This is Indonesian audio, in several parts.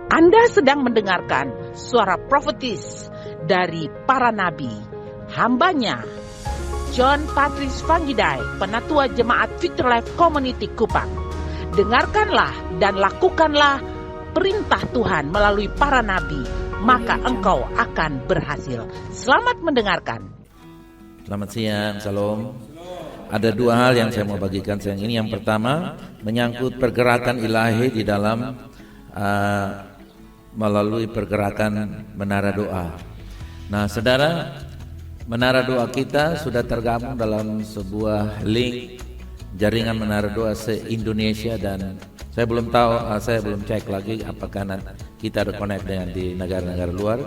Anda sedang mendengarkan suara profetis dari para nabi, hambanya John Patrice Vanggidai, Penatua Jemaat Victory Life Community Kupang. Dengarkanlah dan lakukanlah perintah Tuhan melalui para nabi, maka engkau akan berhasil. Selamat mendengarkan. Selamat siang, Salam. Ada dua hal yang saya mau bagikan siang ini. Yang pertama, menyangkut pergerakan ilahi di dalam melalui pergerakan menara doa. Nah, saudara, menara doa kita sudah tergabung dalam sebuah link jaringan menara doa se-Indonesia, dan saya belum tahu, saya belum cek lagi apakah kita ada connect dengan di negara-negara luar.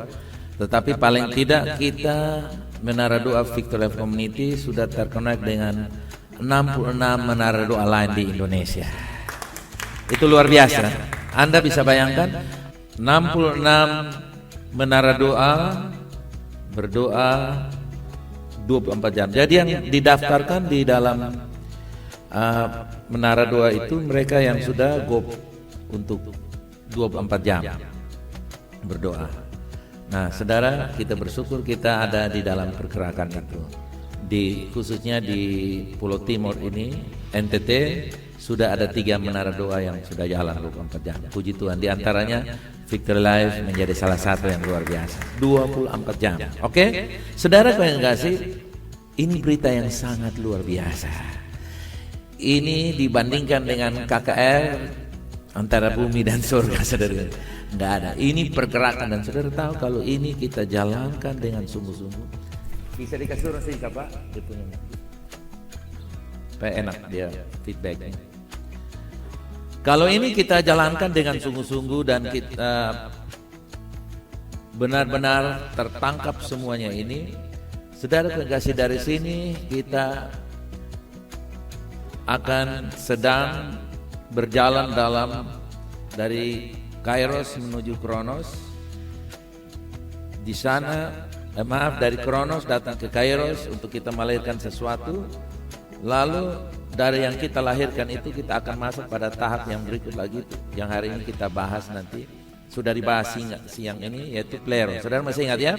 Tetapi paling tidak kita menara doa Victory Life Community sudah terconnect dengan 66 menara doa lain di Indonesia. Itu luar biasa. Anda bisa bayangkan 66 menara doa berdoa 24 jam. Jadi yang didaftarkan di dalam menara doa itu mereka yang sudah go untuk 24 jam berdoa. Nah, saudara, kita bersyukur kita ada di dalam pergerakan itu. Khususnya di Pulau Timur ini, NTT, sudah ada 3 menara doa yang sudah jalan 24 jam. Puji Tuhan, di antaranya Victory Life menjadi salah satu yang luar biasa. 24 jam. Oke? Saudara yang kasih, ini berita yang sangat luar biasa. Ini dibandingkan dengan KKR antara bumi dan surga, saudara. Tidak ada. Ini pergerakan, dan saudara tahu kalau ini kita jalankan dengan sungguh-sungguh. Bisa dikasih orang sih, Pak? Supaya enak dia feedbacknya. Kalau ini kita jalankan dengan sungguh-sungguh dan kita benar-benar tertangkap semuanya ini, saudara kasih dari sini kita akan sedang berjalan dalam dari Kairos menuju Kronos. Di sana, dari Kronos datang ke Kairos untuk kita melahirkan sesuatu. Lalu dari yang kita lahirkan itu kita akan masuk pada tahap yang berikut lagi, yang hari ini kita bahas nanti. Sudah dibahas siang ini, yaitu Plero. Saudara masih ingat ya?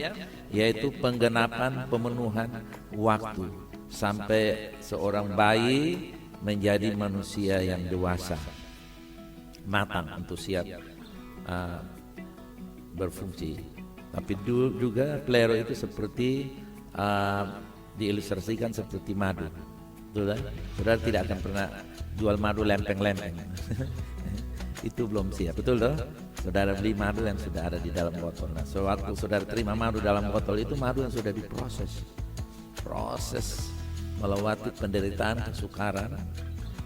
Yaitu penggenapan pemenuhan waktu sampai seorang bayi menjadi manusia yang dewasa, matang untuk siap berfungsi. Tapi juga Plero itu seperti diilustrasikan seperti madu. Betul kan? Saudara tidak akan pernah jual madu lempeng-lempeng. Itu belum siap, betul toh? Saudara beli madu yang sudah ada di dalam botol. Nah, sewaktu saudara terima madu dalam botol itu madu yang sudah diproses. Proses melewati penderitaan, kesukaran,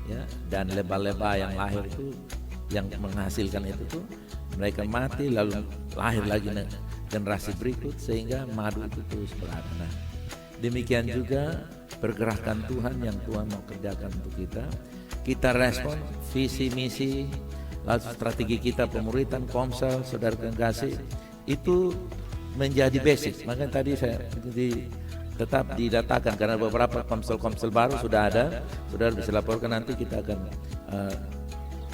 ya, dan leba-leba yang lahir itu, yang menghasilkan itu tuh mereka mati, lalu lahir lagi generasi berikut sehingga madu itu terus berada. Nah, demikian juga pergerakan Tuhan yang Tuhan mau kerjakan untuk kita. Kita respon visi misi, lalu strategi kita pemuritan Komsel, saudara kekasih, itu menjadi basic. Makanya tadi saya tetap didatakan karena beberapa komsel baru sudah ada. Saudara bisa laporkan, nanti kita akan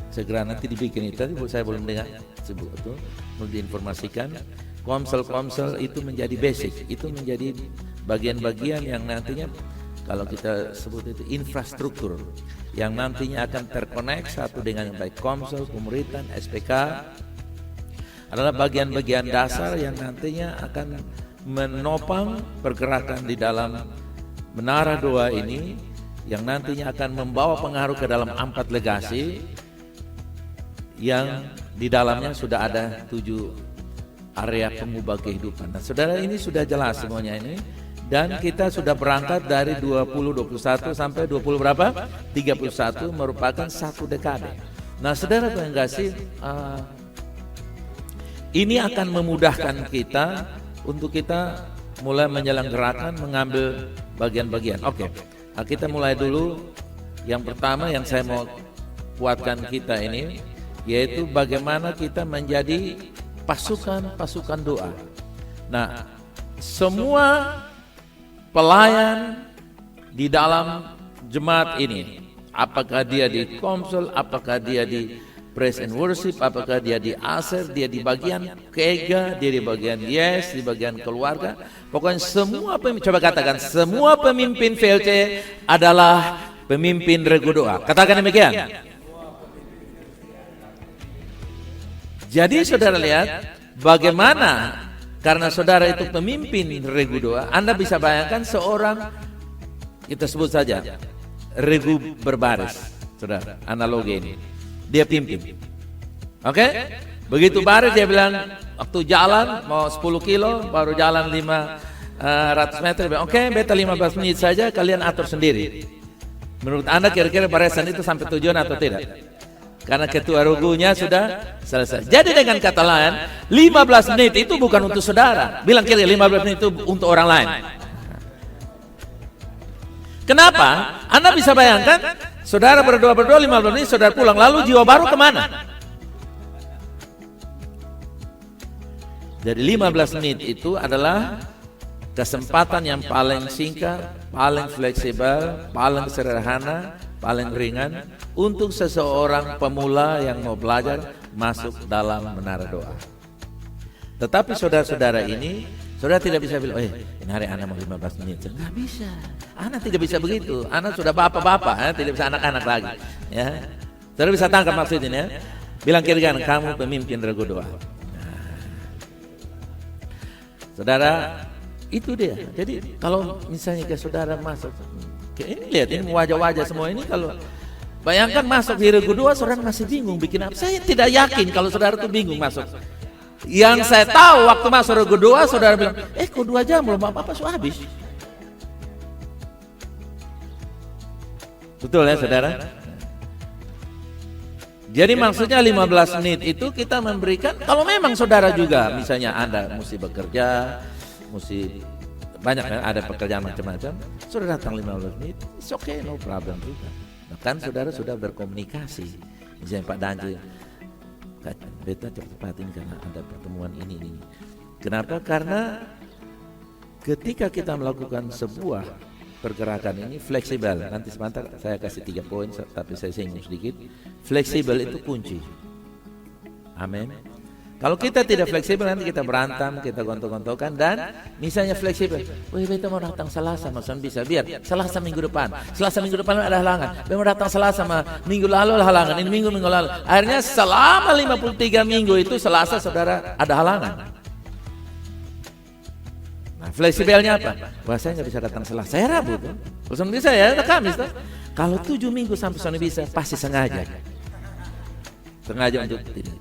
segera nanti dibikin itu. Tadi saya belum dengar sebut itu, belum diinformasikan. Komsel itu menjadi basic, itu menjadi bagian-bagian yang nantinya kalau kita sebut itu infrastruktur yang nantinya akan terkonek satu dengan yang baik. Komsel, pemuritan, SPK adalah bagian-bagian dasar yang nantinya akan menopang pergerakan di dalam menara doa ini, yang nantinya akan membawa pengaruh ke dalam 4 legasi yang di dalamnya sudah ada 7 area pengubah kehidupan. Nah, saudara, ini sudah jelas semuanya ini, dan kita sudah berangkat dari 2021 sampai 20 berapa? 31 merupakan 1 dekade. Nah, saudara yang kasih, ini akan memudahkan kita untuk kita mulai menyelenggarakan, mengambil bagian-bagian. Oke, kita mulai dulu. Yang pertama yang saya mau kuatkan kita ini, yaitu bagaimana kita menjadi pasukan doa. Nah, semua pelayan di dalam jemaat ini, apakah dia di Komsel, apakah dia di praise and worship, apakah dia di Aser, dia di bagian Kega, dia di bagian Yes, di bagian keluarga. Pokoknya semua pemimpin, coba katakan, semua pemimpin VLC adalah pemimpin Regu Doa. Katakan demikian. Jadi saudara lihat bagaimana, karena saudara itu pemimpin Regu Doa, Anda bisa bayangkan seorang, kita sebut saja Regu berbaris, saudara, analogi ini. Dia pimpin. Oke? Begitu baris dia bilang, waktu jalan mau 10 kilo, baru jalan 500 meter. Oke, beta 15 menit saja, kalian atur sendiri. Menurut Anda kira-kira barisan itu sampai tujuan atau tidak? Karena ketua regunya sudah selesai. Jadi dengan kata lain, 15 menit itu bukan untuk saudara. Bilang kira 15 menit itu untuk orang lain. Kenapa? Anda bisa bayangkan, saudara berdoa 15 menit, saudara pulang, lalu jiwa baru kemana? Jadi 15 menit itu adalah kesempatan yang paling singkat, paling fleksibel, paling sederhana, paling ringan untuk seseorang pemula yang mau belajar masuk dalam menara doa. Tetapi saudara-saudara ini, saudara tidak bisa bilang, ini hari anak mau 15 menit. Nggak bisa. Anak tidak bisa begitu. Anak sudah bapak-bapak, tidak bisa anak-anak lagi. Ya, saudara bisa tangkap maksudnya. Ya? Bilang kira-kira kamu pemimpin Regu Doa. Saudara, itu dia. Jadi kalau misalnya ke saudara masuk, ini lihat ini wajah-wajah semua ini, kalau bayangkan masuk di Regu Doa, saudara masih bingung bikin apa. Saya tidak yakin kalau saudara itu bingung masuk. Yang saya tahu waktu masuk Regu Doa, saudara bilang, kok 2 jam belum apa-apa sudah habis. Betul ya saudara? Jadi maksudnya 15 menit itu kita memberikan, kalau memang saudara juga misalnya Anda mesti bekerja, mesti banyak ya, ada pekerjaan macam-macam, saudara datang 15 menit, it's okay, no problem juga. Bahkan saudara sudah berkomunikasi, misalnya Pak Danji, beta cepat ini karena ada pertemuan ini. Kenapa? Karena ketika kita melakukan sebuah pergerakan ini fleksibel. Nanti sebentar saya kasih 3 poin, tapi saya singgung sedikit. Fleksibel itu kunci. Amin. Kalau kita tidak fleksibel, nanti kita berantem, kita gontok-gontokan, dan misalnya fleksibel, beta mau datang Selasa, maksudnya bisa, biar Selasa minggu depan ada halangan, beta mau datang Selasa, minggu lalu ada halangan, ini minggu lalu, akhirnya selama 53 minggu itu Selasa saudara ada halangan. Nah, fleksibelnya apa? Wah, saya nggak bisa datang Selasa, saya Rabu tuh, kalau bisa ya, ada Kamis tuh. Kalau 7 minggu sampai sana bisa, pasti sengaja untuk tidak.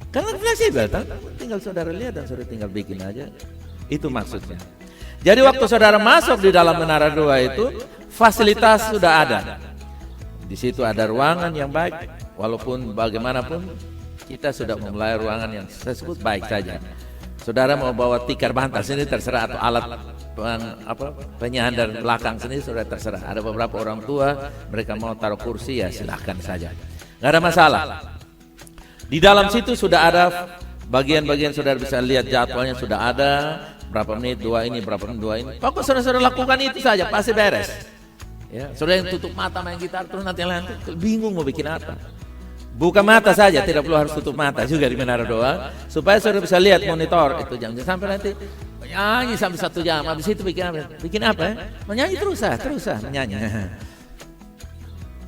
Karena fleksibel, tinggal saudara lihat dan saudara tinggal bikin aja. Itu maksudnya. Jadi waktu saudara masuk di dalam menara doa itu, fasilitas sudah ada. Di situ ada ruangan yang baik, walaupun bagaimanapun kita sudah memulai ruangan yang saya sebut baik saja. Saudara mau bawa tikar bantal sini terserah, atau alat penyandar belakang sini sudah terserah. Ada beberapa orang tua mereka mau taruh kursi, ya silahkan saja, nggak ada masalah. Di dalam situ sudah ada bagian-bagian, saudara bisa lihat jadwalnya sudah ada, berapa menit doa ini, berapa menit doa ini. Pokoknya saudara lakukan itu saja, pasti beres. Ya, saudara yang tutup mata main gitar terus nanti yang lain bingung mau bikin apa. Buka mata saja, tidak perlu harus tutup mata juga di menara doa, supaya saudara bisa lihat monitor itu jangan sampai nanti menyanyi sampai 1 jam, habis itu bikin apa? Bikin apa? Ya? Menyanyi terus menyanyi.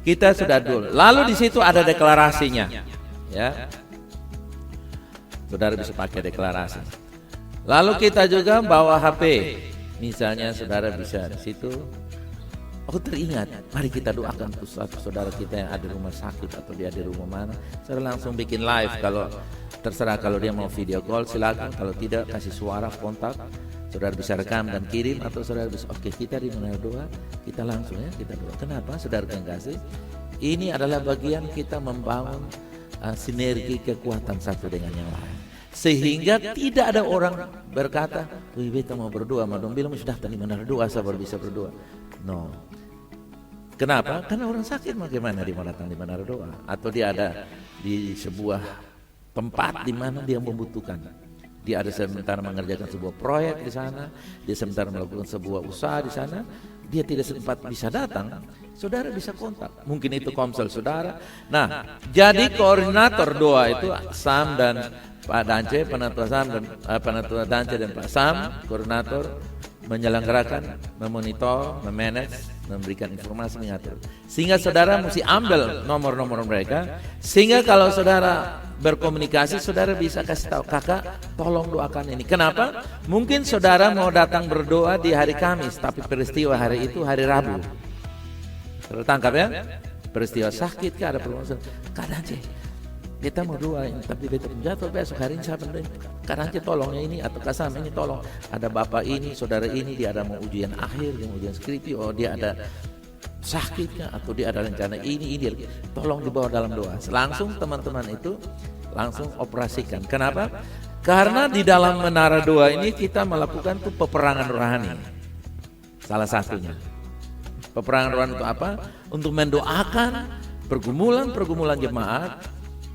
Kita sudah dulu. Lalu di situ ada deklarasinya. Ya, saudara bisa pakai deklarasi. Lalu kita juga bawa HP, misalnya saudara bisa di situ. Aku teringat, mari kita doakan untuk satu saudara kita yang ada di rumah sakit atau dia di rumah mana. Saudara langsung bikin live, kalau terserah, kalau dia mau video call silakan, kalau tidak kasih suara kontak. Saudara bisa rekam dan kirim, atau saudara bisa kita di menara doa, kita langsung ya kita doa. Kenapa? Saudara yang kasih, ini adalah bagian kita membangun sinergi kekuatan satu dengan yang lain, sehingga tidak ada orang berkata, beta mau berdoa, madong bilang sudah tadi menara doa, saya baru bisa berdoa. No. Kenapa? Karena orang sakit bagaimana dia mau datang di menara doa, atau dia ada di sebuah tempat di mana dia membutuhkan. dia ada sementara mengerjakan sebuah proyek di sana, dia sementara melakukan sebuah usaha di sana, dia tidak sempat bisa datang, saudara bisa kontak. Mungkin itu komsel saudara. Nah, jadi koordinator doa itu Sam dan Pak Dance, penatua Sam dan penatua Dance dan Pak Sam, koordinator menyelenggarakan, memonitor, memanage, memberikan informasi, mengatur. Sehingga saudara mesti ambil nomor-nomor mereka, sehingga kalau saudara berkomunikasi, saudara bisa kasih tahu, kakak tolong doakan ini. Kenapa? Mungkin saudara mau datang berdoa di hari Kamis, tapi peristiwa hari itu hari Rabu. Saudara tangkap ya? Peristiwa sakit kah, ada permasalahan, Kak Dance, kita mau doa ini, tapi beta jatuh besok hari ini saya benerin. Kak Dance tolongnya ini, atau Kak Sam ini tolong. Ada bapak ini, saudara ini, dia ada mau ujian akhir, dia mau ujian skripsi, oh dia ada sakitnya, atau dia ada rencana ini, tolong dibawa dalam doa. Langsung teman-teman itu langsung operasikan. Kenapa? Karena di dalam menara doa ini kita melakukan tuh peperangan rohani. Salah satunya. Peperangan rohani itu apa? Untuk mendoakan pergumulan-pergumulan jemaat,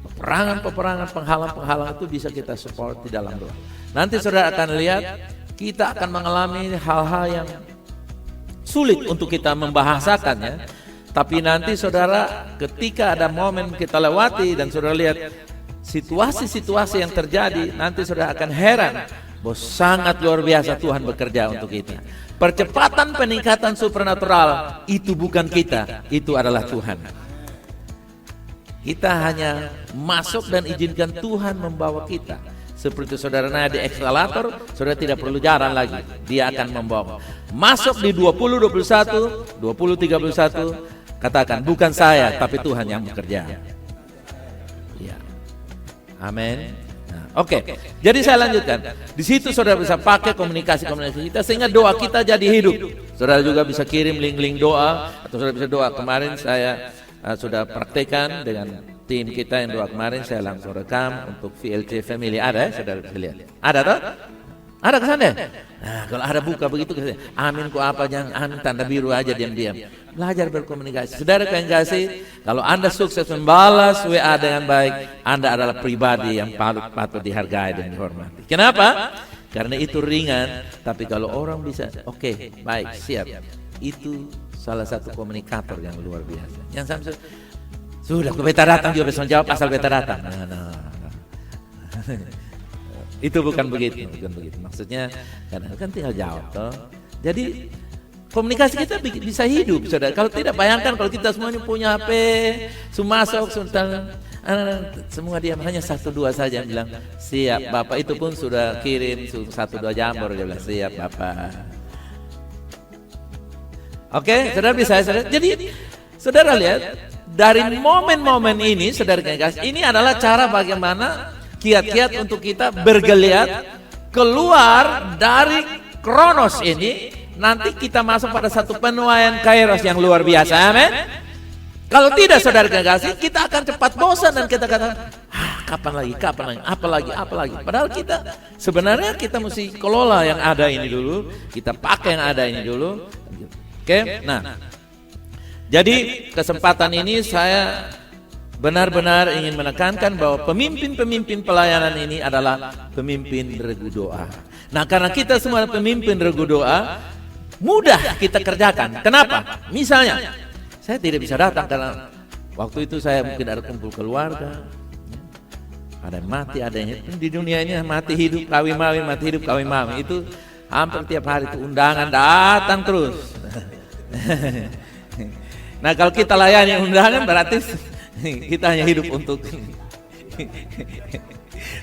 peperangan-peperangan, penghalang-penghalang itu bisa kita support di dalam doa. Nanti saudara akan lihat kita akan mengalami hal-hal yang sulit untuk kita membahasakannya, tapi nanti saudara ketika ada momen kita lewati dan saudara lihat situasi-situasi yang terjadi, nanti saudara akan heran bahwa sangat luar biasa Tuhan bekerja untuk kita. Percepatan peningkatan supernatural itu bukan kita, itu adalah Tuhan. Kita hanya masuk dan izinkan Tuhan membawa kita. Seperti saudara naik di eskalator, saudara tidak perlu jalan lagi. Dia akan membawa. Masuk di 2021, 2031, katakan bukan saya, tapi Tuhan yang bekerja. Ya. Amin. Nah, Oke. Jadi saya lanjutkan. Di situ saudara bisa pakai komunikasi kita sehingga doa kita jadi hidup. Saudara juga bisa kirim link-link doa, atau saudara bisa doa. Kemarin saya sudah praktekkan dengan tim kita yang doa kemarin, saya langsung rekam untuk VLC Family. Ada ya, saudara bisa lihat. Ada toh? Ada kesana? Nah, kalau ada buka begitu, amin ku apa, jangan amin tanda biru aja diam-diam. Belajar berkomunikasi. Saudara yang kasih, kalau Anda sukses membalas WA dengan baik, Anda adalah pribadi yang patut dihargai dan dihormati. Kenapa? Karena itu ringan, tapi kalau orang bisa, oke, baik, siap. Itu salah satu komunikator yang luar biasa. Yang sampai sudah beta datang juga bisa menjawab asal beta datang. Nah. Itu bukan begitu, Maksudnya kan tinggal jawab toh. Jadi komunikasi kita bisa hidup, saudara. Kalau tidak, bayangkan kalau kita semua ini punya HP, semua masuk, semua diam, hanya 1-2 saja yang bilang siap Bapak. Itu pun sudah kirim 1-2 jam baru dia bilang siap Bapak. Oke, saudara bisa, saudara. Jadi saudara lihat dari momen-momen ini, saudara kasih, ini adalah cara bagaimana kiat-kiat untuk kita bergeliat keluar dari Kronos ini. Nanti kita masuk pada satu penuaian Kairos yang luar biasa, amin. Kalau tidak, saudara kasih, kita akan cepat bosan dan kita katakan, kapan lagi, apalagi. Padahal kita sebenarnya kita mesti kelola yang ada ini dulu, kita pakai yang ada ini dulu. Oke, nah, jadi kesempatan ini saya benar-benar ingin menekankan bahwa pemimpin-pemimpin pelayanan ini adalah pemimpin regu doa. Nah, karena kita semua pemimpin regu doa, mudah kita kerjakan. Kenapa? Misalnya, saya tidak bisa datang karena waktu itu saya mungkin ada kumpul keluarga, ada yang mati, ada yang hidup. Di dunia ini mati hidup, kawin mawin, mati hidup, kawin mawin. Itu hampir tiap hari itu undangan datang terus. Nah, kalau kita layani undangan berarti kita hanya hidup untuk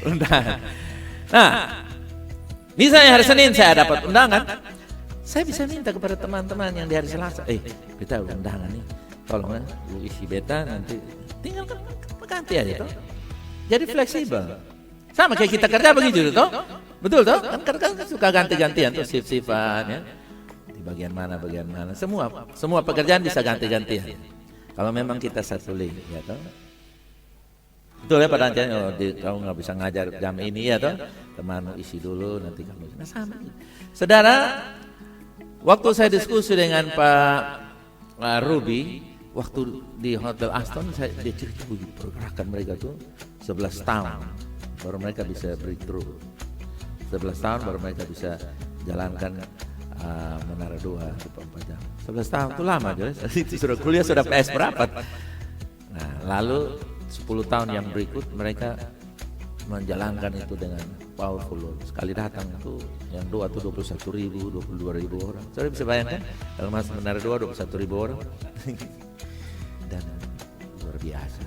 undangan. Nah, misalnya hari Senin saya dapat undangan, saya bisa minta kepada teman-teman yang di hari Selasa, kita undangan nih, tolong lu isi beta, nanti tinggal ganti aja toh. Jadi fleksibel. Sama kayak kita kerja begitu toh. Betul toh? Kan suka ganti-gantian tuh shift-shiftan ya. Di bagian mana. Semua pekerjaan bisa ganti-gantian. Kalau memang kita satu link, ya toh. Betul ya Pak Dance, kamu nggak bisa ngajar jam ini ya toh. Temanmu isi dulu, nanti kamu. Nah, sama. Saudara, waktu saya diskusi dengan Pak Ruby, waktu di Hotel Aston, dia cerita pergerakan mereka tuh 11 tahun baru mereka bisa breakthrough. 11 tahun baru mereka bisa jalankan Menara 2 24 jam. 11 tahun itu lama, Joris. Itu sudah kuliah, sudah PS berapa? Nah, lalu 10 tahun yang berikut mereka menjalankan itu dengan powerful. Sekali datang itu yang 2 itu 21.000, 22.000 orang. Saudara bisa bayangkan kalau masuk Menara 2 21.000 orang. Dan luar biasa.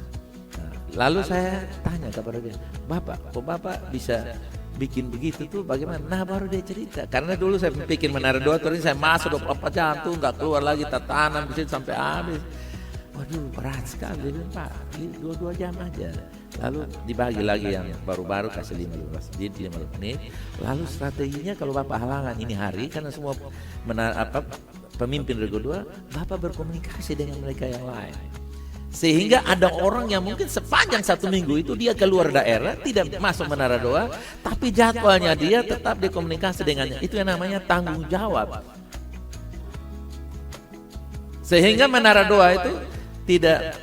Nah, lalu saya tanya kepada dia, Bapak, kok Bapak bisa bikin begitu tuh bagaimana? Nah, baru dia cerita. Karena dulu saya bikin Menara 2 terus saya masuk 24 jam tuh nggak keluar lagi, tanam di situ sampai habis. Waduh, berat sekali. Dia bilang, Pak, 2 jam aja. Lalu dibagi lagi yang baru-baru kasih 15 menit. Lalu strateginya kalau Bapak halangan ini hari karena semua pemimpin Rego 2, Bapak berkomunikasi dengan mereka yang lain. Sehingga ada orang yang mungkin sepanjang 1 minggu itu dia keluar daerah, tidak masuk Menara 2, tapi jadwalnya dia tetap dikomunikasi dengannya. Itu yang namanya tanggung jawab. Sehingga Menara 2 itu tidak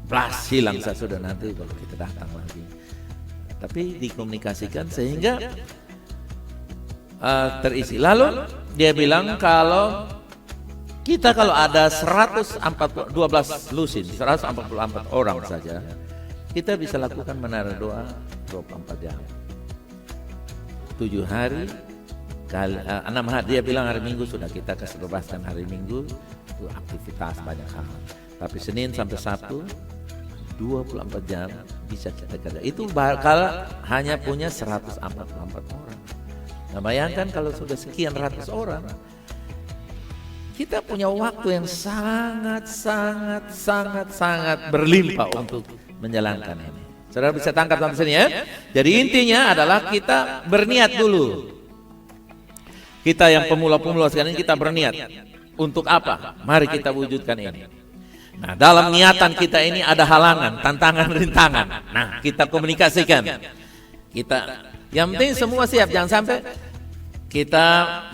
blas hilang sudah nanti kalau kita datang lagi. Tapi dikomunikasikan sehingga terisi. Lalu dia bilang kalau kita kalau ada 112 lusin, 144 orang saja, kita bisa lakukan Menara 2 24 jam. 7 hari kali 6 hari, dia bilang hari Minggu sudah kita kasih bebaskan hari Minggu itu aktivitas banyak hal. Tapi Senin sampai Sabtu 24 jam bisa kita kerja. Itu kalau hanya punya 144 orang. Nah, bayangkan kalau sudah sekian ratus orang, kita punya waktu yang sangat berlimpah untuk menjalankan ini. Saudara bisa tangkap sampai sini ya. Jadi intinya adalah kita berniat dulu. Kita yang pemula-pemula sekarang ini kita berniat. Untuk apa? Mari kita wujudkan ini. Nah, dalam niatan kita ini ada halangan, tantangan, rintangan. Nah, kita komunikasikan. Yang penting semua siap, jangan sampai kita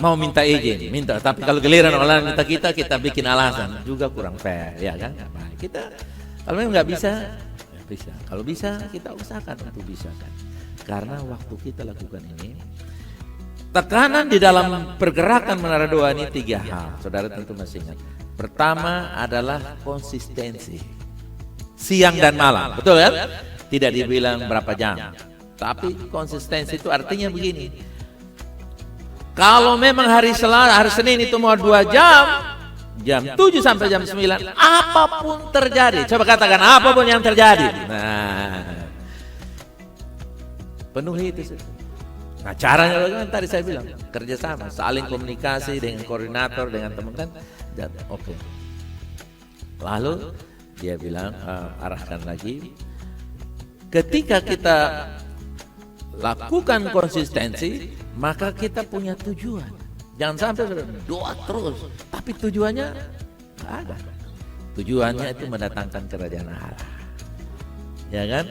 mau minta izin, tapi kalau giliran orang minta kita bikin alasan, juga kurang fair, ya kan? Nah, kita kalau memang nggak bisa, ya bisa. Kalau bisa, kita usahakan untuk bisa kan. Karena waktu kita lakukan ini, tekanan di dalam pergerakan Menara 2 ini 3 hal. Saudara tentu masih ingat. Pertama adalah konsistensi, siang dan malam, betul kan? Tidak dibilang berapa jam, tapi konsistensi itu artinya begini. Kalau memang hari Senin itu mau 2 jam 7 sampai jam 9, apapun terjadi, coba katakan apapun yang terjadi. Nah, penuhi itu. Nah, caranya bagaimana? Tadi saya bilang kerjasama, saling komunikasi dengan koordinator, dengan teman-teman. Oke. Lalu dia bilang arahkan lagi. Ketika kita lakukan konsistensi, maka kita punya tujuan. Jangan sampai doa terus, tapi tujuannya nggak ada. Tujuannya itu mendatangkan kerajaan Allah, ya kan?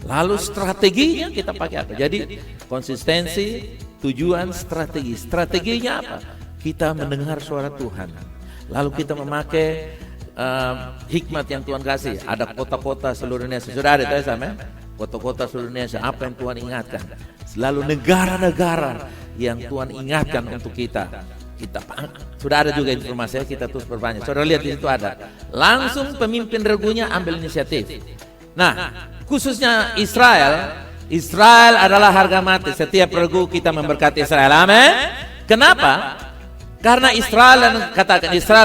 Lalu strateginya kita pakai apa? Jadi konsistensi, tujuan, strategi. Strateginya apa? Kita mendengar suara Tuhan. Lalu kita memakai hikmat yang Tuhan kasih. Ada kota-kota seluruh Indonesia. Sudah ada itu sama? Kota-kota seluruh Indonesia. Apa yang Tuhan ingatkan? Lalu negara-negara yang Tuhan ingatkan untuk kita sudah ada juga informasinya, kita terus berbanyak. Saudara lihat di situ ada. Langsung pemimpin regunya ambil inisiatif. Nah, khususnya Israel adalah harga mati. Setiap regu kita memberkati Israel. Amin. Kenapa? Karena Israel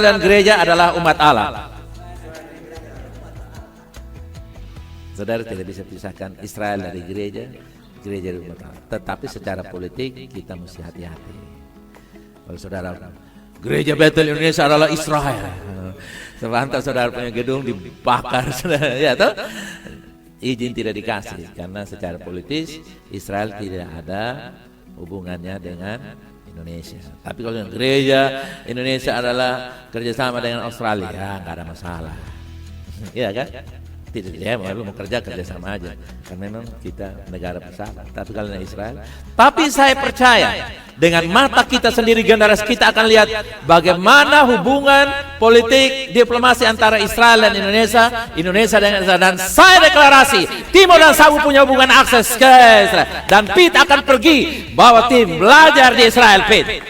dan gereja adalah umat Allah. Saudara tidak bisa pisahkan Israel dari gereja dari umat Allah. Tetapi secara politik kita mesti hati-hati. Kalau saudara, gereja Betel Indonesia adalah Israel, sepantas saudara punya gedung dibakar, saudara, ya toh? Izin tidak dikasih karena secara politis Israel tidak ada hubungannya dengan Indonesia. Tapi kalau gereja Indonesia adalah kerjasama dengan Australia, nggak ada masalah, ya kan? Tidak, dia mau kerja sama aja. Karena memang kita negara bersahabat. Tapi kalau Israel. Tapi saya percaya dengan mata kita sendiri, generasi kita akan lihat bagaimana hubungan politik diplomasi antara Israel dan Indonesia dan saya deklarasi Timo dan Sabu punya hubungan akses ke Israel. Dan Pete akan pergi bawa tim belajar di Israel, Pete.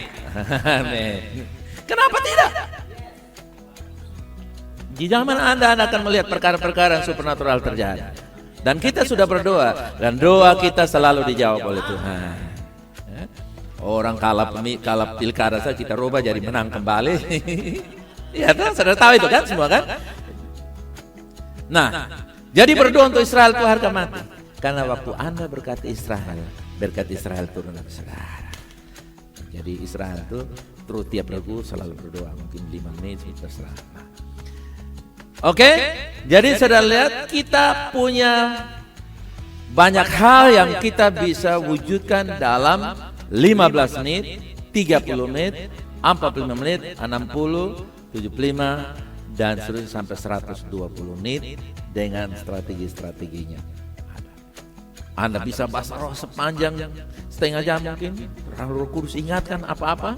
Kenapa tidak? Di zaman Anda akan melihat perkara-perkara yang supernatural terjadi. Dan kita sudah berdoa, dan doa kita selalu dijawab oleh Tuhan. Orang kalah pilkada saja kita rubah jadi menang kembali. Ya, sudah tahu itu kan semua kan? Nah, jadi berdoa untuk Israel itu harga mati. Karena waktu Anda berkata Israel turun ke saudara. Jadi Israel itu terus tiap ragu selalu berdoa, mungkin 5 menit terserah. Oke, jadi saudara lihat kita punya banyak hal yang kita bisa wujudkan dalam 15 menit, 30 menit, 45 menit, 60, 75, dan seterusnya sampai 120 menit dengan strategi-strateginya. Anda bisa bahasa roh sepanjang setengah jam mungkin, Roh Kudus ingatkan apa-apa,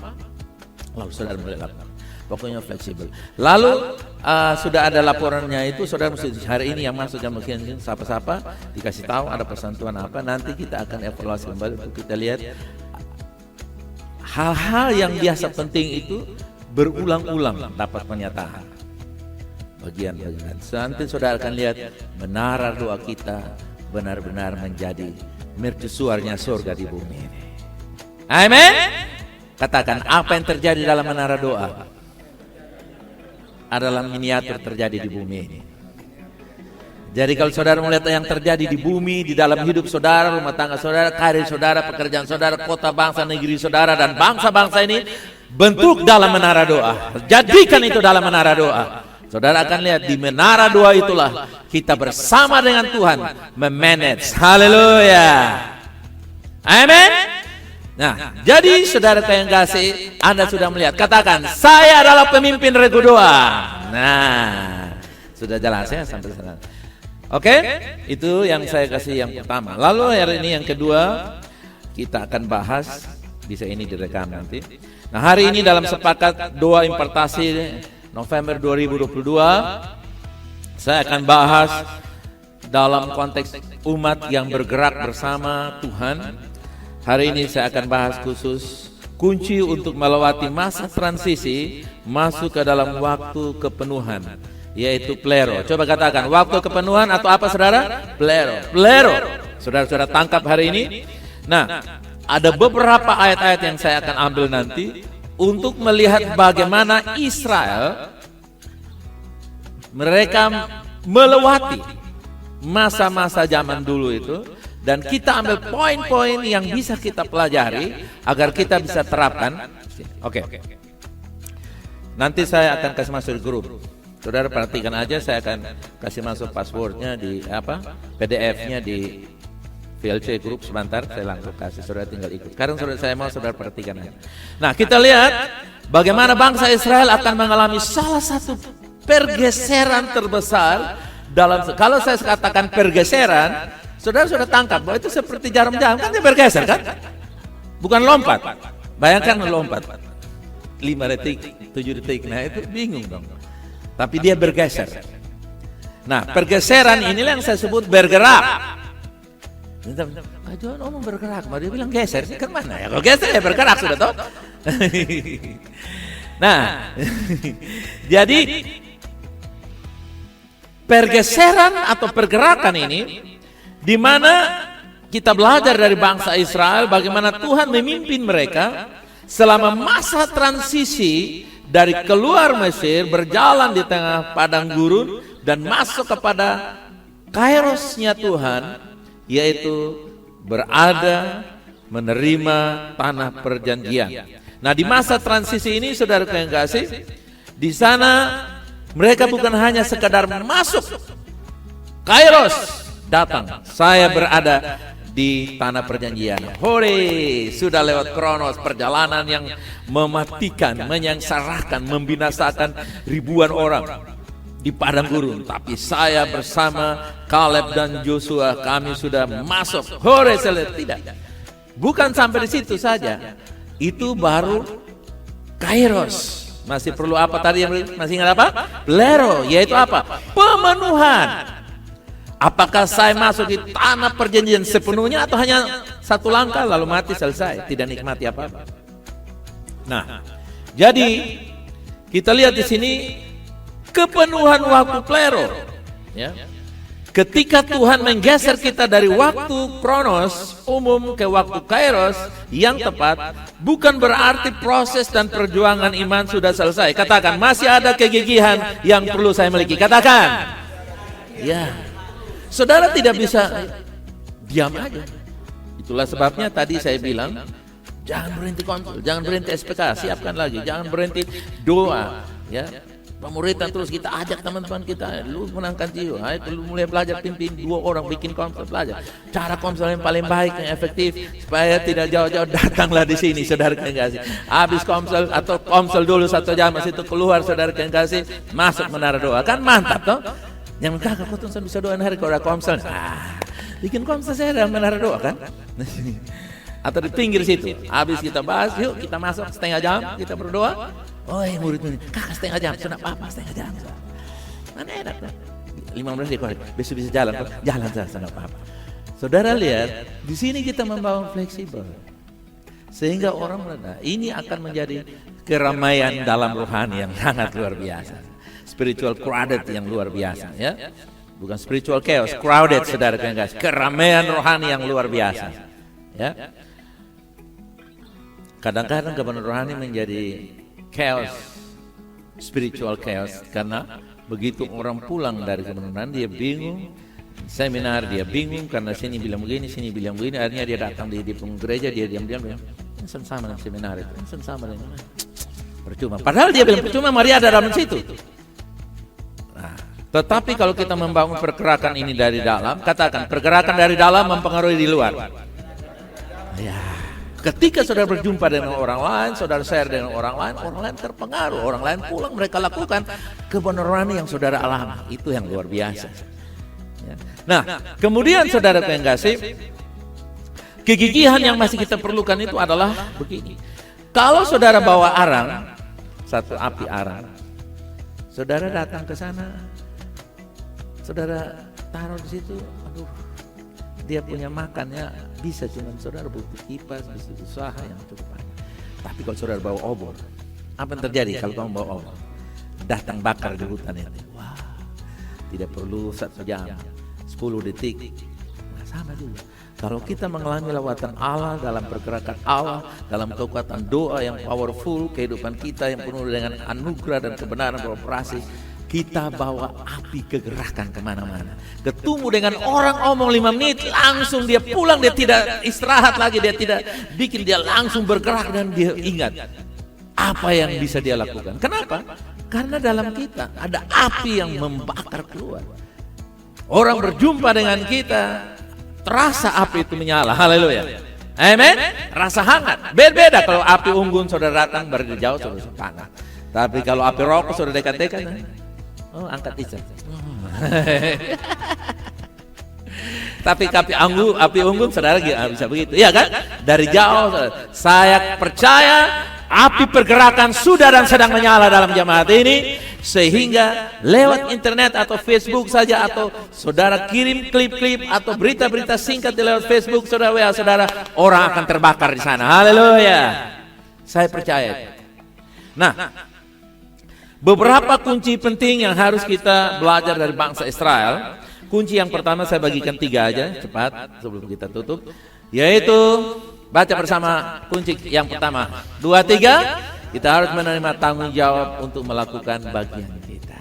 lalu saudara mulai lakukan. Pokoknya fleksibel. Lalu sudah ada laporannya itu, saudara mesti hari ini yang masuk jam mungkin sapa-sapa dikasih tahu ada persentuhan apa. Nanti kita akan evaluasi kembali untuk kita lihat hal-hal yang biasa penting itu berulang-ulang dapat pernyataan. Bagian-bagian. Nanti saudara akan lihat menara doa kita benar-benar menjadi mercusuarnya surga di bumi ini. Amin. Katakan apa yang terjadi dalam menara doa adalah miniatur terjadi di bumi ini. Jadi kalau saudara melihat yang terjadi di bumi, di dalam hidup saudara, rumah tangga saudara, karir saudara, pekerjaan saudara, kota, bangsa, negeri saudara, dan bangsa-bangsa ini bentuk dalam menara doa. Jadikan itu dalam menara doa. Saudara akan lihat di menara doa itulah kita bersama dengan Tuhan memanage. Haleluya. Amin. Nah, jadi saudara yang kasih, Anda sudah melihat. Katakan, saya adalah pemimpin regu doa. Nah, sudah jelas ya sampai sana. Oke, itu yang saya kasih yang pertama. Lalu hari ini yang kedua, kita akan bahas, bisa ini direkam nanti. Nah, hari ini dalam sepakat doa impartasi November 2022, saya akan bahas dalam konteks umat yang bergerak bersama Tuhan. Hari ini saya akan bahas khusus kunci untuk melewati masa transisi masuk ke dalam waktu kepenuhan, yaitu plero. Coba katakan, waktu kepenuhan atau apa saudara? Plero. Plero. Saudara-saudara tangkap hari ini. Nah, ada beberapa ayat-ayat yang saya akan ambil nanti untuk melihat bagaimana Israel mereka melewati masa-masa zaman dulu itu. Dan kita ambil poin-poin yang bisa kita pelajari agar kita bisa terapkan. Oke. Nanti saya akan kasih masuk di grup. Saudara perhatikan aja, saya akan kasih masuk passwordnya di PDF-nya di VLC grup sebentar. Saya langsung kasih, saudara tinggal ikut. Sekarang saya mau saudara perhatikan aja. Nah, kita lihat bagaimana bangsa Israel akan mengalami salah satu pergeseran terbesar dalam. Kalau saya katakan pergeseran, saudara sudah tangkap bahwa itu seperti jarum-jarum, kan dia bergeser kan? Bukan lompat. Bayangkan lompat 5 detik, 7 detik, nah itu bingung dong. Tapi dia bergeser. Nah, pergeseran inilah yang saya sebut bergerak. Jangan ngomong bergerak, dia bilang geser, sih kemana ya? Kalau geser ya bergerak sudah toh. Nah, jadi pergeseran atau pergerakan ini di mana kita belajar dari bangsa Israel bagaimana Tuhan memimpin mereka selama masa transisi dari keluar Mesir, berjalan di tengah padang gurun dan masuk kepada kairosnya Tuhan, yaitu berada menerima tanah perjanjian. Nah, di masa transisi ini saudara yang kasih, di sana mereka bukan hanya sekadar masuk kairos, datang, saya berada di tanah perjanjian. Hore, sudah lewat kronos, perjalanan yang mematikan, menyengsarakan, membinasakan ribuan orang. di padang gurun, tapi saya bersama Kaleb dan Joshua kami sudah masuk Hore Selet. Tidak, bukan sampai di situ saja, itu baru Kairos. Masih perlu apa tadi yang masih ingat apa? Plero, yaitu apa? Pemenuhan. Apakah saya masuk di tanah perjanjian sepenuhnya atau hanya satu langkah lalu mati selesai, tidak nikmati apa-apa? Nah, jadi kita lihat di sini kepenuhan waktu plero. Ya. Ketika Tuhan menggeser kita dari waktu kronos umum ke waktu kairos yang tepat, bukan berarti proses dan perjuangan iman sudah selesai. Katakan, masih ada kegigihan yang perlu saya miliki. Katakan, ya. Saudara tidak bisa diam aja. Itulah sebabnya tadi saya bilang, jangan berhenti konsul, jangan berhenti SPK, siapkan lagi, jangan berhenti doa, ya. Pemuritan terus kita ajak teman-teman kita, lu menangkan jiwa, lu mulai belajar pimpin 2 orang bikin konsul belajar. Cara konsul yang paling baik, yang efektif, supaya tidak jauh-jauh datanglah di sini, saudara yang kasih. Habis konsul atau konsul dulu 1 jam, itu keluar saudara yang kasih, masuk menara doa, kan mantap toh? Yang kakak kau tuh bisa doain hari kalau ada komsel, bikin komsel saya dalam menara doa kan? Atau di pinggir situ, habis kita bahas, yuk kita masuk setengah jam, kita berdoa. Oh murid-murid, kakak setengah jam, sudah apa setengah jam? Mana enak kan? 15 dekor, besok bisa jalan saja, sudah apa-apa. Saudara lihat, di sini kita membangun fleksibel, sehingga orang merasa ini akan menjadi keramaian dalam rohani yang sangat luar biasa. Spiritual crowded yang luar biasa, ya. Bukan spiritual chaos, crowded saudara yang kasih. Keramaian rohani yang luar biasa, ya. Kadang-kadang kebenaran rohani menjadi chaos, spiritual chaos, karena begitu orang pulang dari kebenaran dia bingung, seminar dia bingung karena sini bilang begini, sini bilang begini, akhirnya dia datang di gereja dia diam-diam bilang, sama dengan seminar itu, sama dengan percuma. Padahal dia bilang percuma, Maria ada dalam situ. Tetapi kalau kita membangun pergerakan ini dari dalam, katakan pergerakan dari dalam mempengaruhi di luar. Ya, ketika saudara berjumpa dengan orang lain, saudara share dengan orang lain terpengaruh, orang lain pulang mereka lakukan kebenaran yang saudara alami. Itu yang luar biasa. Ya. Nah, kemudian saudara yang kasih, kegigihan yang masih kita perlukan itu adalah begini. Kalau saudara bawa arang, satu api arang, saudara datang ke sana. Saudara taruh di situ, aduh, dia punya makannya bisa, cuman saudara butuh kipas, butuh usaha yang cukup banyak. Tapi kalau saudara bawa obor, apa yang terjadi kalau kamu bawa obor? Datang bakar di hutan itu. Wah, tidak perlu 1 jam, 10 detik. Nah, sama juga. Kalau kita mengalami lawatan Allah dalam pergerakan Allah, dalam kekuatan doa yang powerful, kehidupan kita yang penuh dengan anugerah dan kebenaran beroperasi, kita bawa api kegerakan kemana-mana. Ketemu dengan orang omong 5 menit, langsung dia pulang, dia tidak istirahat lagi, dia tidak bikin, dia langsung bergerak dan dia ingat apa yang bisa dia lakukan. Kenapa? Karena dalam kita ada api yang membakar keluar. Orang berjumpa dengan kita, terasa api itu menyala. Haleluya. Amen. Rasa hangat. Beda kalau api unggun saudara datang dari jauh saudara panas. Tapi kalau api rokok saudara dekat-dekat, oh angkat icat. Tapi api unggun saudara bisa begitu, ya kan? Dari jauh saudara. Saya percaya api pergerakan sudah dan sedang menyala dalam jemaat ini, sehingga lewat internet atau Facebook saja, atau saudara kirim klip-klip atau berita-berita singkat di lewat Facebook saudara, orang akan terbakar di sana. Haleluya. Saya percaya. Nah, beberapa kunci penting yang harus kita belajar dari bangsa Israel. Kunci yang pertama saya bagikan 3 aja, cepat sebelum kita tutup, yaitu baca bersama kunci yang pertama. 2, 3, kita harus menerima tanggung jawab untuk melakukan bagian kita.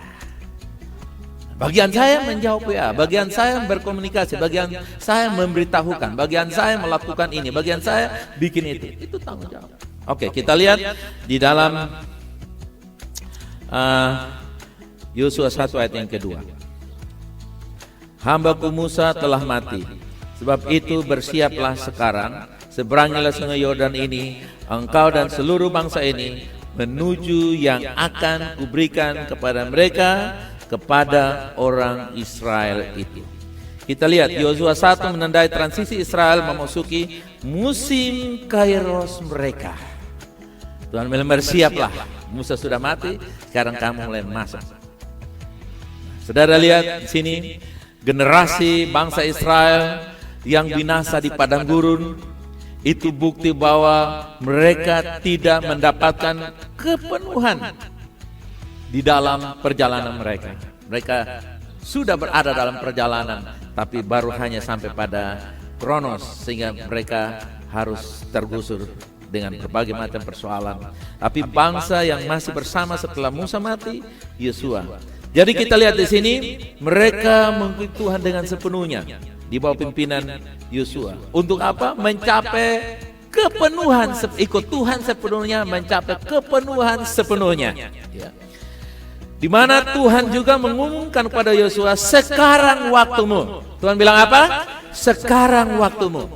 Bagian saya menjawab ya, bagian saya berkomunikasi, bagian saya memberitahukan, bagian saya melakukan ini, bagian saya bikin itu. Itu tanggung jawab. Oke, kita lihat di dalam Yosua 1 ayat yang kedua. Hambaku Musa telah mati, sebab itu bersiaplah sekarang, seberangilah sungai Yordan ini, engkau dan seluruh bangsa ini, menuju yang akan kuberikan kepada mereka, kepada orang Israel itu. Kita lihat Yosua 1 menandai transisi Israel memasuki musim kairos mereka. Tuhan mulai bersiaplah, Musa sudah mati, sekarang kamu mulai masuk. Saudara lihat di sini generasi bangsa Israel yang binasa di padang gurun, itu bukti bahwa mereka tidak mendapatkan kepenuhan di dalam perjalanan mereka. Mereka sudah berada dalam perjalanan, tapi baru hanya sampai pada Kronos, sehingga mereka harus tergusur dengan berbagai macam persoalan. Tapi bangsa yang masih bersama setelah Musa mati, Yosua. Jadi kita lihat di sini, mereka mengikuti Tuhan dengan sepenuhnya di bawah pimpinan Yosua. Untuk apa? Mencapai kepenuhan, ikut Tuhan sepenuhnya, mencapai kepenuhan sepenuhnya. Ya. Di mana Tuhan juga mengumumkan kepada Yosua, sekarang waktumu. Tuhan bilang apa? Sekarang waktumu.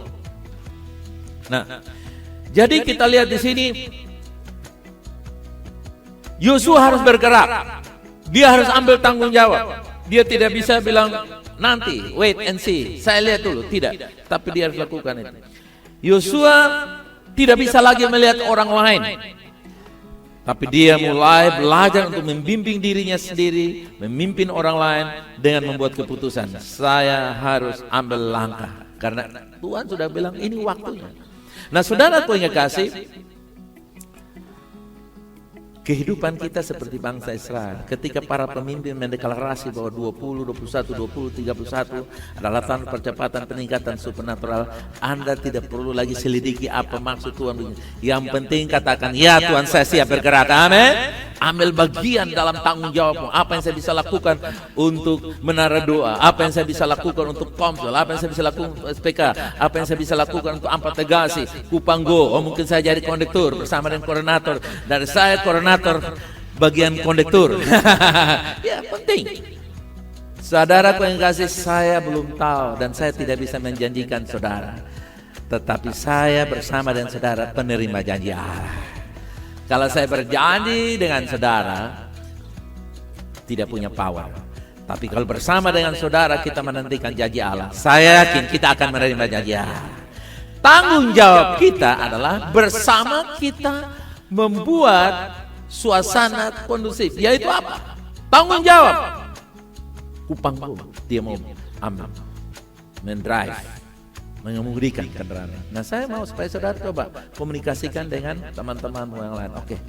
Nah, jadi kita lihat di sini, Yosua harus bergerak. Dia harus ambil tanggung jawab. Dia tidak bisa bilang nanti, wait and see, saya lihat dulu. Tidak, tapi dia harus lakukan itu. Yosua tidak bisa lagi melihat orang lain, tapi dia mulai belajar untuk membimbing dirinya sendiri, memimpin orang lain dengan membuat keputusan. Saya harus ambil langkah, karena Tuhan sudah bilang ini waktunya. Nah, saudaraku yang kasih, kehidupan kita seperti bangsa Israel. Ketika para pemimpin mendeklarasi bahwa 20, 21, 20, 31 adalah tahun percepatan peningkatan supernatural, Anda tidak perlu lagi selidiki apa maksud Tuhan. Yang penting katakan, ya Tuhan, saya siap bergerak. Amin. Ambil bagian dalam tanggung jawabmu. Apa yang saya bisa lakukan untuk menara doa? Apa yang saya bisa lakukan untuk komsel? Apa yang saya bisa lakukan untuk SPK? Apa yang saya bisa lakukan untuk Ampategasi, Kupanggo? Oh, mungkin saya jadi kondektur bersama dengan koordinator. Dari saya koordinator bagian kondektur. Ya, penting. Saudaraku yang kasih, saya belum tahu dan saya tidak bisa menjanjikan saudara. Tetapi saya bersama dengan saudara penerima janji Allah. Kalau saya berjanji dengan saudara, tidak punya power. Tapi kalau bersama dengan saudara kita menantikan janji Allah, saya yakin kita akan menerima janji Allah. Tanggung jawab kita adalah bersama kita membuat suasana kondusif. Yaitu apa? Tanggung jawab. Kupanggo, dia mau ambil, mendrive, mengemudikan kendaraan. Nah, saya mau supaya saudara coba komunikasikan dengan teman-temanmu yang lain. Oke,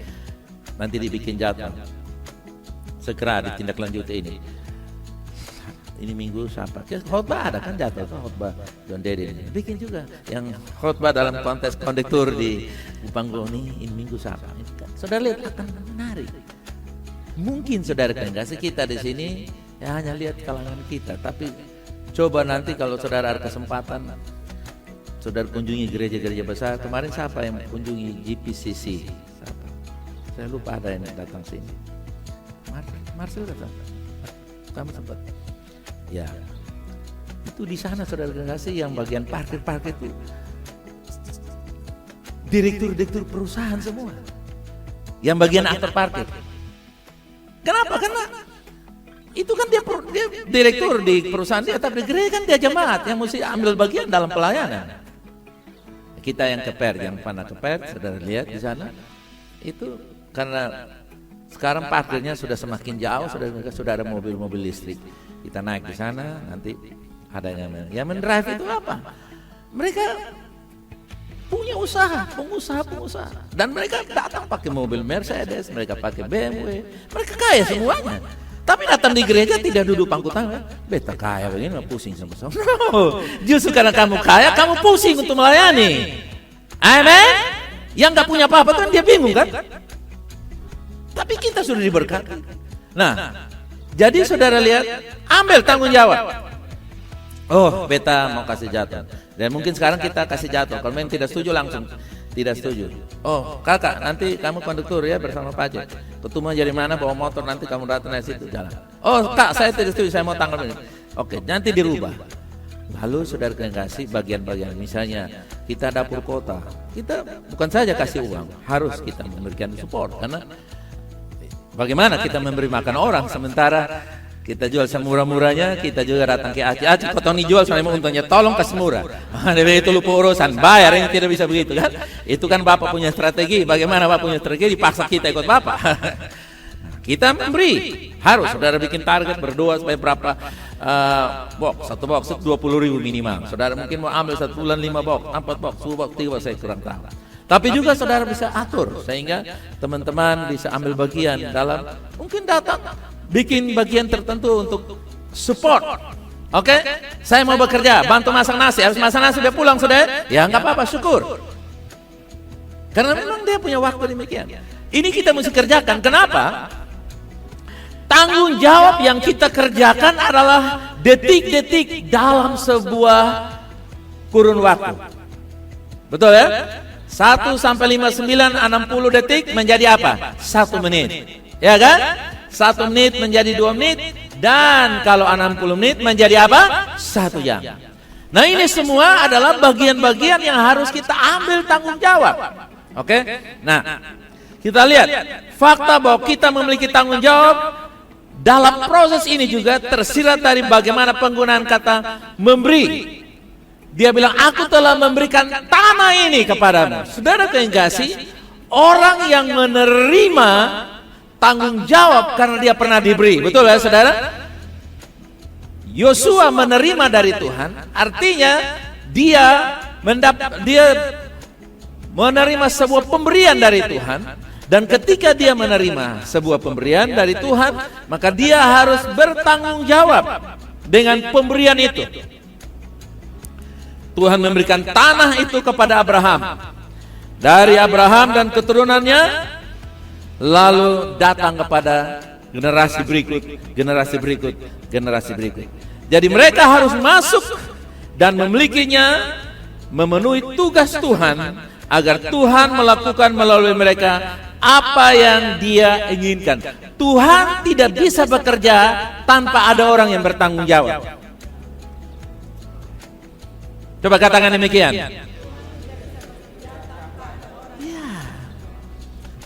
nanti dibikin jadwal, segera ditindaklanjuti ini. Ini minggu siapa? Khotbah ada kan jadwal kan, khotbah John Deddy ini. Bikin juga yang khotbah dalam kontes kondektur di Kupanggo ini minggu siapa? Saudara lihat akan menarik. Mungkin saudara kasih kita di sini ya hanya lihat kalangan kita, tapi coba nanti kalau saudara ada kesempatan, saudara kunjungi gereja-gereja besar. Kemarin siapa yang kunjungi GPCC? Siapa? Saya lupa ada yang datang sini. Marcel datang. Kamu sempat? Ya. Itu di sana saudara kasih yang bagian parkir-parkir itu direktur perusahaan semua. Yang bagian after parkir. Kenapa? Karena itu kan dia direktur di perusahaan dia, tapi di gereja kan dia jemaat yang mesti ambil bagian dalam pelayanan. Kita yang keper, yang panah keper, saudara lihat di sana, itu karena sekarang parkirnya sudah semakin jauh, sudah ada mobil-mobil listrik. Kita naik di sana, nanti ada yang mendrive itu apa? Mereka punya usaha, pengusaha, dan mereka datang pakai mobil Mercedes, mereka pakai BMW, mereka kaya semuanya. Tapi datang di gereja tidak duduk pangku tangan. Beta kaya begini nggak pusing sama-sama. No, justru karena kamu kaya, kamu pusing untuk melayani. Amen. Yang nggak punya apa-apa kan dia bingung kan? Tapi kita sudah diberkati. Nah, jadi saudara lihat, ambil tanggung jawab. Oh, beta mau kasih jadwal. Dan mungkin sekarang kita kasih jadwal. Kalau memang tidak setuju langsung. Tidak setuju. Oh, kakak, nanti kamu konduktur ya bersama Pak Jo. Ketemu dari mana bawa motor, nanti kamu datang dari situ jalan. Oh, kak, saya tidak setuju, saya mau tanggal ini. Oke, nanti dirubah. Lalu saudara kasih bagian-bagian, misalnya kita dapur kota, kita bukan saja kasih uang, harus kita memberikan support. Karena bagaimana kita memberi makan orang sementara Kita jual semurah-murahnya, kita juga datang ke Aceh. Aceh kau tolong jual soalnya untungnya, tolong kasih murah. Itu lupa urusan, bayar yang tidak bisa begitu kan? Itu kan Bapak punya strategi. Bagaimana Bapak punya strategi? Dipaksa kita ikut Bapak. Kita memberi, harus saudara bikin target, berdoa supaya berapa satu box 20.000 minimal. Saudara mungkin mau ambil 1 bulan 5 box, 4 box, 10 box, 3 box, saya kurang tahu. Tapi juga saudara bisa atur sehingga teman-teman bisa ambil bagian dalam, mungkin datang bikin bagian tertentu untuk support. Oke? Saya mau bekerja, bantu masak nasi, habis masak nasi dia pulang sudah, ya nggak apa-apa, syukur. Karena memang dia punya waktu demikian. Ini kita mesti kerjakan. Kenapa? Tanggung jawab yang kita kerjakan adalah detik-detik dalam sebuah kurun waktu. Betul ya? 1 sampai 59 60 detik menjadi apa? 1 menit. Ya kan? 1 menit menjadi 2 menit, dan kalau 60 menit menjadi apa? 1 jam. Nah, ini semua adalah bagian-bagian yang harus kita ambil tanggung jawab. Oke? Nah, kita lihat fakta bahwa kita memiliki tanggung jawab. Dalam proses ini juga tersirat dari bagaimana penggunaan kata memberi. Dia bilang, aku telah memberikan tanah ini kepadamu. Saudara yang kasih, orang yang menerima tanggung jawab karena dia pernah diberi. Betul ya saudara? Yosua menerima dari Tuhan, artinya dia menerima sebuah pemberian dari Tuhan. Dan ketika dia menerima sebuah pemberian dari Tuhan, maka dia harus bertanggung jawab dengan pemberian itu. Tuhan memberikan tanah itu kepada Abraham. Dari Abraham dan keturunannya, lalu datang kepada generasi berikut, generasi berikut, generasi berikut. Jadi mereka harus masuk dan memilikinya, memenuhi tugas Tuhan, agar Tuhan melakukan melalui mereka apa yang dia inginkan. Tuhan tidak bisa bekerja tanpa ada orang yang bertanggung jawab. Coba katakan demikian. Ya,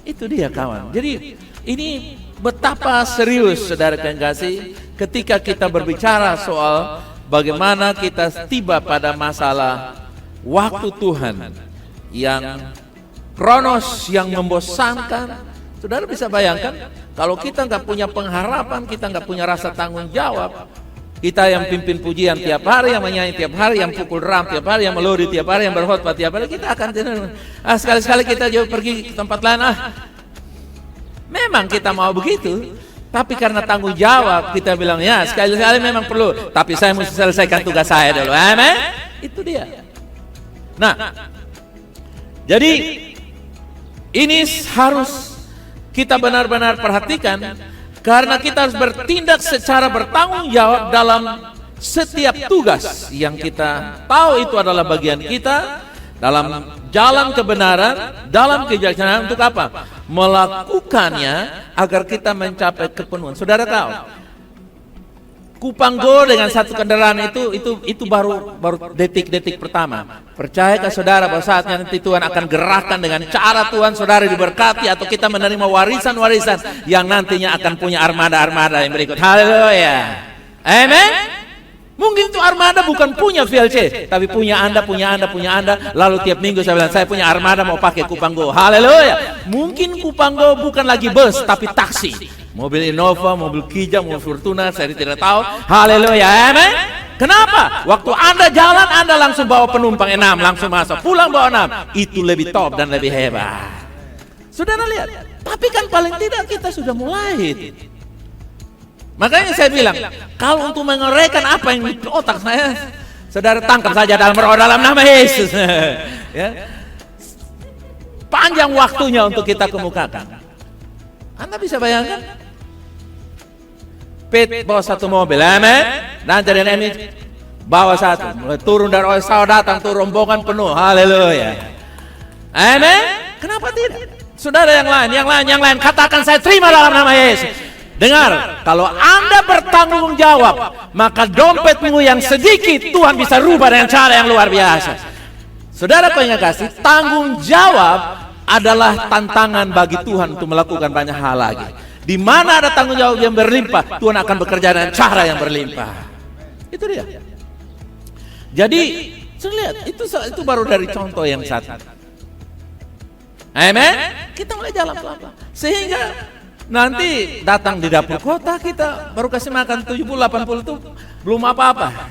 itu dia kawan. Jadi ini betapa serius saudara yang kasih ketika kita berbicara soal bagaimana kita tiba pada masalah waktu Tuhan yang kronos, yang membosankan. Saudara bisa bayangkan kalau kita nggak punya pengharapan, kita nggak punya rasa tanggung jawab, kita yang pimpin pujian tiap hari, yang menyanyi tiap hari, yang pukul drum tiap hari, yang melodi tiap hari, yang berkhotbah tiap hari, kita akan sekali-sekali kita jauh pergi ke tempat lain. Memang kita mau begitu, tapi karena tanggung jawab kita bilang ya sekali-sekali memang perlu, tapi saya mesti selesaikan tugas saya dulu. Amen. Itu dia. Nah, jadi ini harus kita benar-benar perhatikan, karena kita harus bertindak secara bertanggung jawab dalam setiap tugas yang kita tahu itu adalah bagian kita dalam jalan kebenaran, dalam kebijaksanaan. Untuk apa? Melakukannya agar kita mencapai kepenuhan. Saudara tahu, Kupanggo dengan satu kendaraan itu baru detik-detik pertama. Percayakah saudara bahwa saatnya nanti Tuhan akan gerakkan dengan cara Tuhan saudara diberkati, atau kita menerima warisan-warisan yang nantinya akan punya armada-armada yang berikut. Haleluya. Amen. Mungkin itu armada bukan punya VLC, tapi punya Anda. Lalu tiap minggu saya bilang, saya punya armada mau pakai Kupanggo. Haleluya. Mungkin Kupanggo bukan lagi bus, tapi taksi. Mobil Innova, mobil Kijang, mobil Fortuna, saya tidak tahu. Haleluya, amen. Kenapa? Waktu Anda jalan, Anda langsung bawa penumpang 6, langsung masuk, pulang bawa 6. Itu lebih top dan lebih hebat. Saudara lihat, tapi kan paling tidak kita sudah mulai. Makanya saya bilang, kalau untuk menguraikan apa yang di otak saya, saudara tangkap saja dalam roh dalam nama Yesus. Ya. Panjang waktunya untuk kita kemukakan. Anda bisa bayangkan? Pit bawa satu mobil, amen. Dan jadi ini bawa satu, mulai turun dari Osau datang tuh rombongan penuh, haleluya, amen. Kenapa tidak? Saudara yang lain, katakan saya terima dalam nama Yesus. Dengar, kalau Anda bertanggung jawab, maka dompetmu yang sedikit Tuhan bisa rubah dengan cara yang luar biasa. Saudara yang kasih, tanggung jawab adalah tantangan bagi Tuhan untuk melakukan banyak hal lagi. Di mana ada tanggung jawab yang berlimpah, Tuhan akan bekerja dengan cara yang berlimpah. Itu dia. Jadi, saya lihat itu baru dari contoh yang satu. Amen. Kita mulai jalan pelan-pelan. Sehingga nanti datang di dapur kota kita baru kasih makan 70-80 itu belum apa-apa.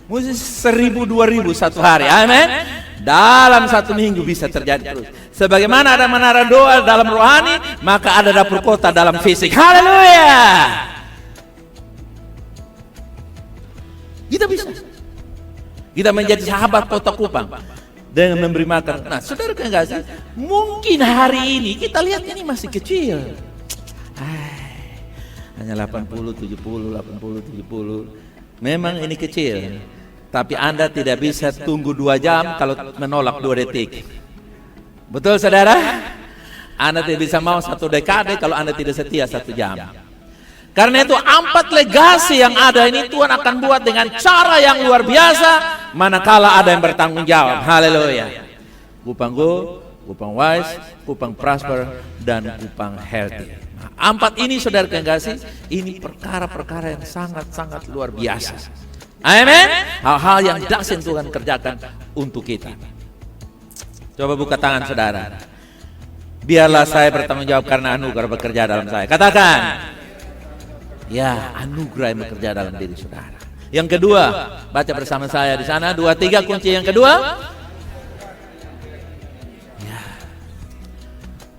Mesti 1000-2000 satu hari. Amen. Dalam satu minggu bisa terjadi terus. Sebagaimana ada menara doa dalam rohani, maka ada dapur kota dalam fisik. Haleluya. Kita bisa. Kita menjadi sahabat kota Kupang dengan memberi makan. Nah, saudara kan enggak sih? Mungkin hari ini kita lihat ini masih kecil. Hanya 80, 70, 80, 70. Memang ini kecil. Tapi Anda tidak bisa tunggu 2 jam kalau menolak 2 detik. Betul saudara? Anda tidak bisa mau 1 dekade kalau Anda tidak setia 1 jam. Karena itu 4 legasi yang ada ini Tuhan akan buat dengan cara yang luar biasa manakala ada yang bertanggung jawab. Haleluya. Kupang Go, Kupang Wise, Kupang Prosper, dan Kupang Healthy. Nah, 4 ini saudara kekasih, ini perkara-perkara yang sangat-sangat luar biasa. Amen. Hal-hal yang dahsyat Tuhan kerjakan untuk kita. Coba buka tangan saudara. Biarlah saya bertanggung jawab karena anugerah bekerja dalam saya. Katakan. Ya, anugerah yang bekerja dalam diri saudara. Yang kedua, baca bersama saya di sana 2, 3 kunci yang kedua. Ya.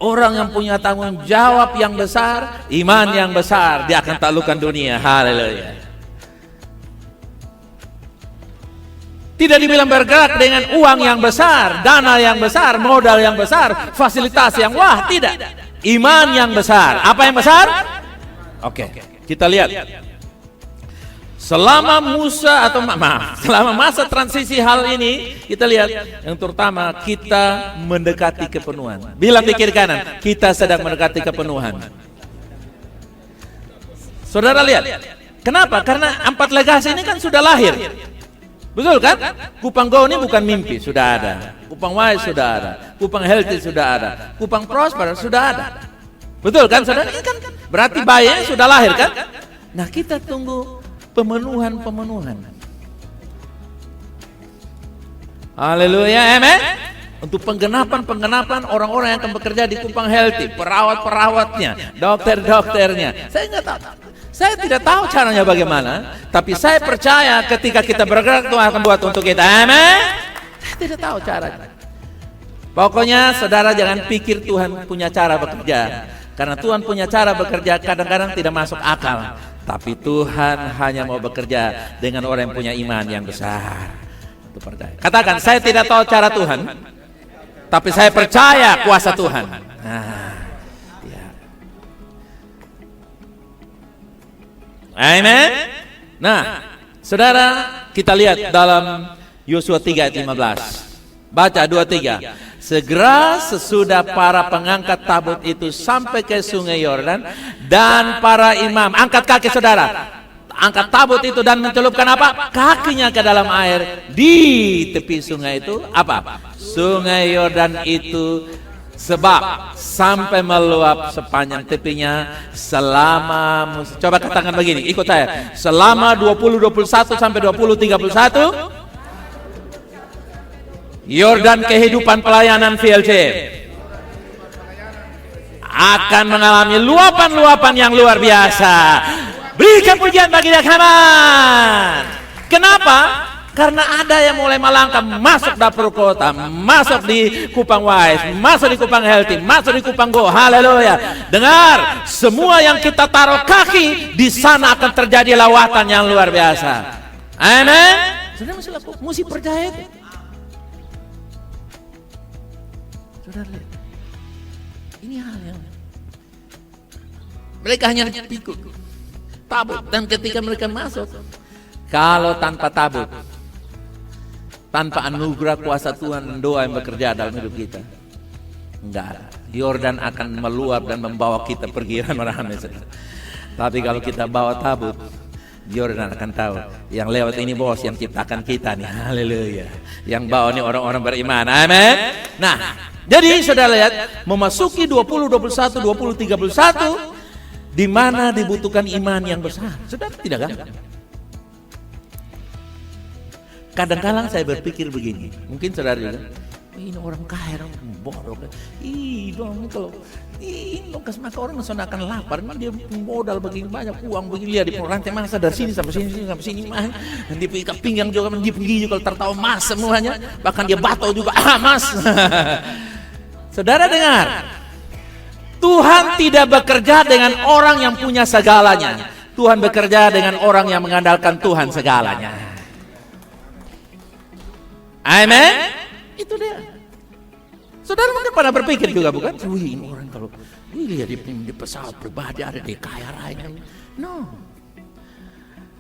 Orang yang punya tanggung jawab yang besar, iman yang besar, dia akan taklukkan dunia. Haleluya. Tidak dibilang bergerak dengan uang yang besar, dana yang besar, modal yang besar, fasilitas yang wah, tidak. Iman yang besar. Apa yang besar? Oke, kita lihat. Selama selama masa transisi hal ini, kita lihat yang terutama kita mendekati kepenuhan. Bilang di kiri kanan, kita sedang mendekati kepenuhan. Saudara lihat, kenapa? Karena 4 legasi ini kan sudah lahir. Betul kan? Kupang Go ini bukan mimpi, sudah ada. Kupang Wise sudah ada. Kupang Healthy sudah ada. Kupang Prosper sudah ada. Betul kan saudara? Ini kan berarti bayinya sudah lahir kan? Nah kita tunggu pemenuhan. Haleluya, amen. Untuk penggenapan orang-orang yang akan bekerja di Kupang Healthy, perawat-perawatnya, dokter-dokternya. Saya tidak tahu caranya bagaimana, tapi saya percaya ketika kita bergerak Tuhan akan buat untuk kita. Amen. Saya tidak tahu caranya. Pokoknya saudara jangan pikir Tuhan punya cara bekerja. Karena Tuhan punya cara bekerja kadang-kadang tidak masuk akal. Tapi Tuhan hanya mau bekerja dengan orang yang punya iman yang besar. Itu percaya. Katakan, saya tidak tahu cara Tuhan, tapi saya percaya kuasa Tuhan. Nah, ya. Amen. Nah, saudara, kita lihat dalam Yosua 3 ayat 15. Baca 2-3. Segera sesudah para pengangkat tabut itu sampai ke sungai Yordan, dan para imam angkat kaki saudara, angkat tabut itu dan mencelupkan apa? Kakinya ke dalam air di tepi sungai itu. Apa? Sungai Yordan itu sebab sampai meluap sepanjang tepinya selama, coba katakan begini, ikut saya, selama 2021 sampai 2031 Yordan kehidupan pelayanan VLC akan mengalami luapan-luapan yang luar biasa. Berikan pujian bagi dia, kawan. Kenapa? Karena ada yang mulai melangkah masuk dapur kota, masuk di Kupang Wise, masuk di Kupang Healthy, masuk di Kupang Go. Haleluya. Dengar, semua yang kita taruh kaki di sana akan terjadi lawatan yang luar biasa. Amen. Sudah mesti percaya itu. Saudara lihat, ini hal yang mereka hanya pikul tabut, dan ketika mereka masuk, kalau tanpa tabut, tanpa anugerah kuasa Tuhan dan doa yang bekerja dalam hidup kita, enggak, Yordan akan meluap dan membawa kita pergi ramai-ramai. Tapi kalau kita bawa tabut, Yordan akan tahu yang lewat ini bos yang ciptakan kita nih. Haleluya. Yang bawa nih orang-orang beriman. Amin. Nah, jadi saudara lihat, memasuki 2021, 2031, di mana dibutuhkan iman yang besar. Saudara, tidak kan? Kadang-kadang saya berpikir begini, mungkin saudara juga, ini orang kaya, orang bodoh. Dong kalau dong kasih makan orang sana akan lapar, memang dia modal begini banyak uang begini, lihat di rantai masa dari sini sampai sini mah, dan dia ikat pinggang juga, dia pergi juga kalau tertawa mas semuanya, bahkan dia batal juga mas. Saudara dengar, Tuhan tidak bekerja dengan orang yang punya segalanya. Tuhan bekerja dengan orang yang mengandalkan Tuhan segalanya. Amen. Itu dia. Saudara mungkin pernah berpikir juga bukan? Wih, ini orang kalau lihat di pesawat pribadi ada di kaya raya. No.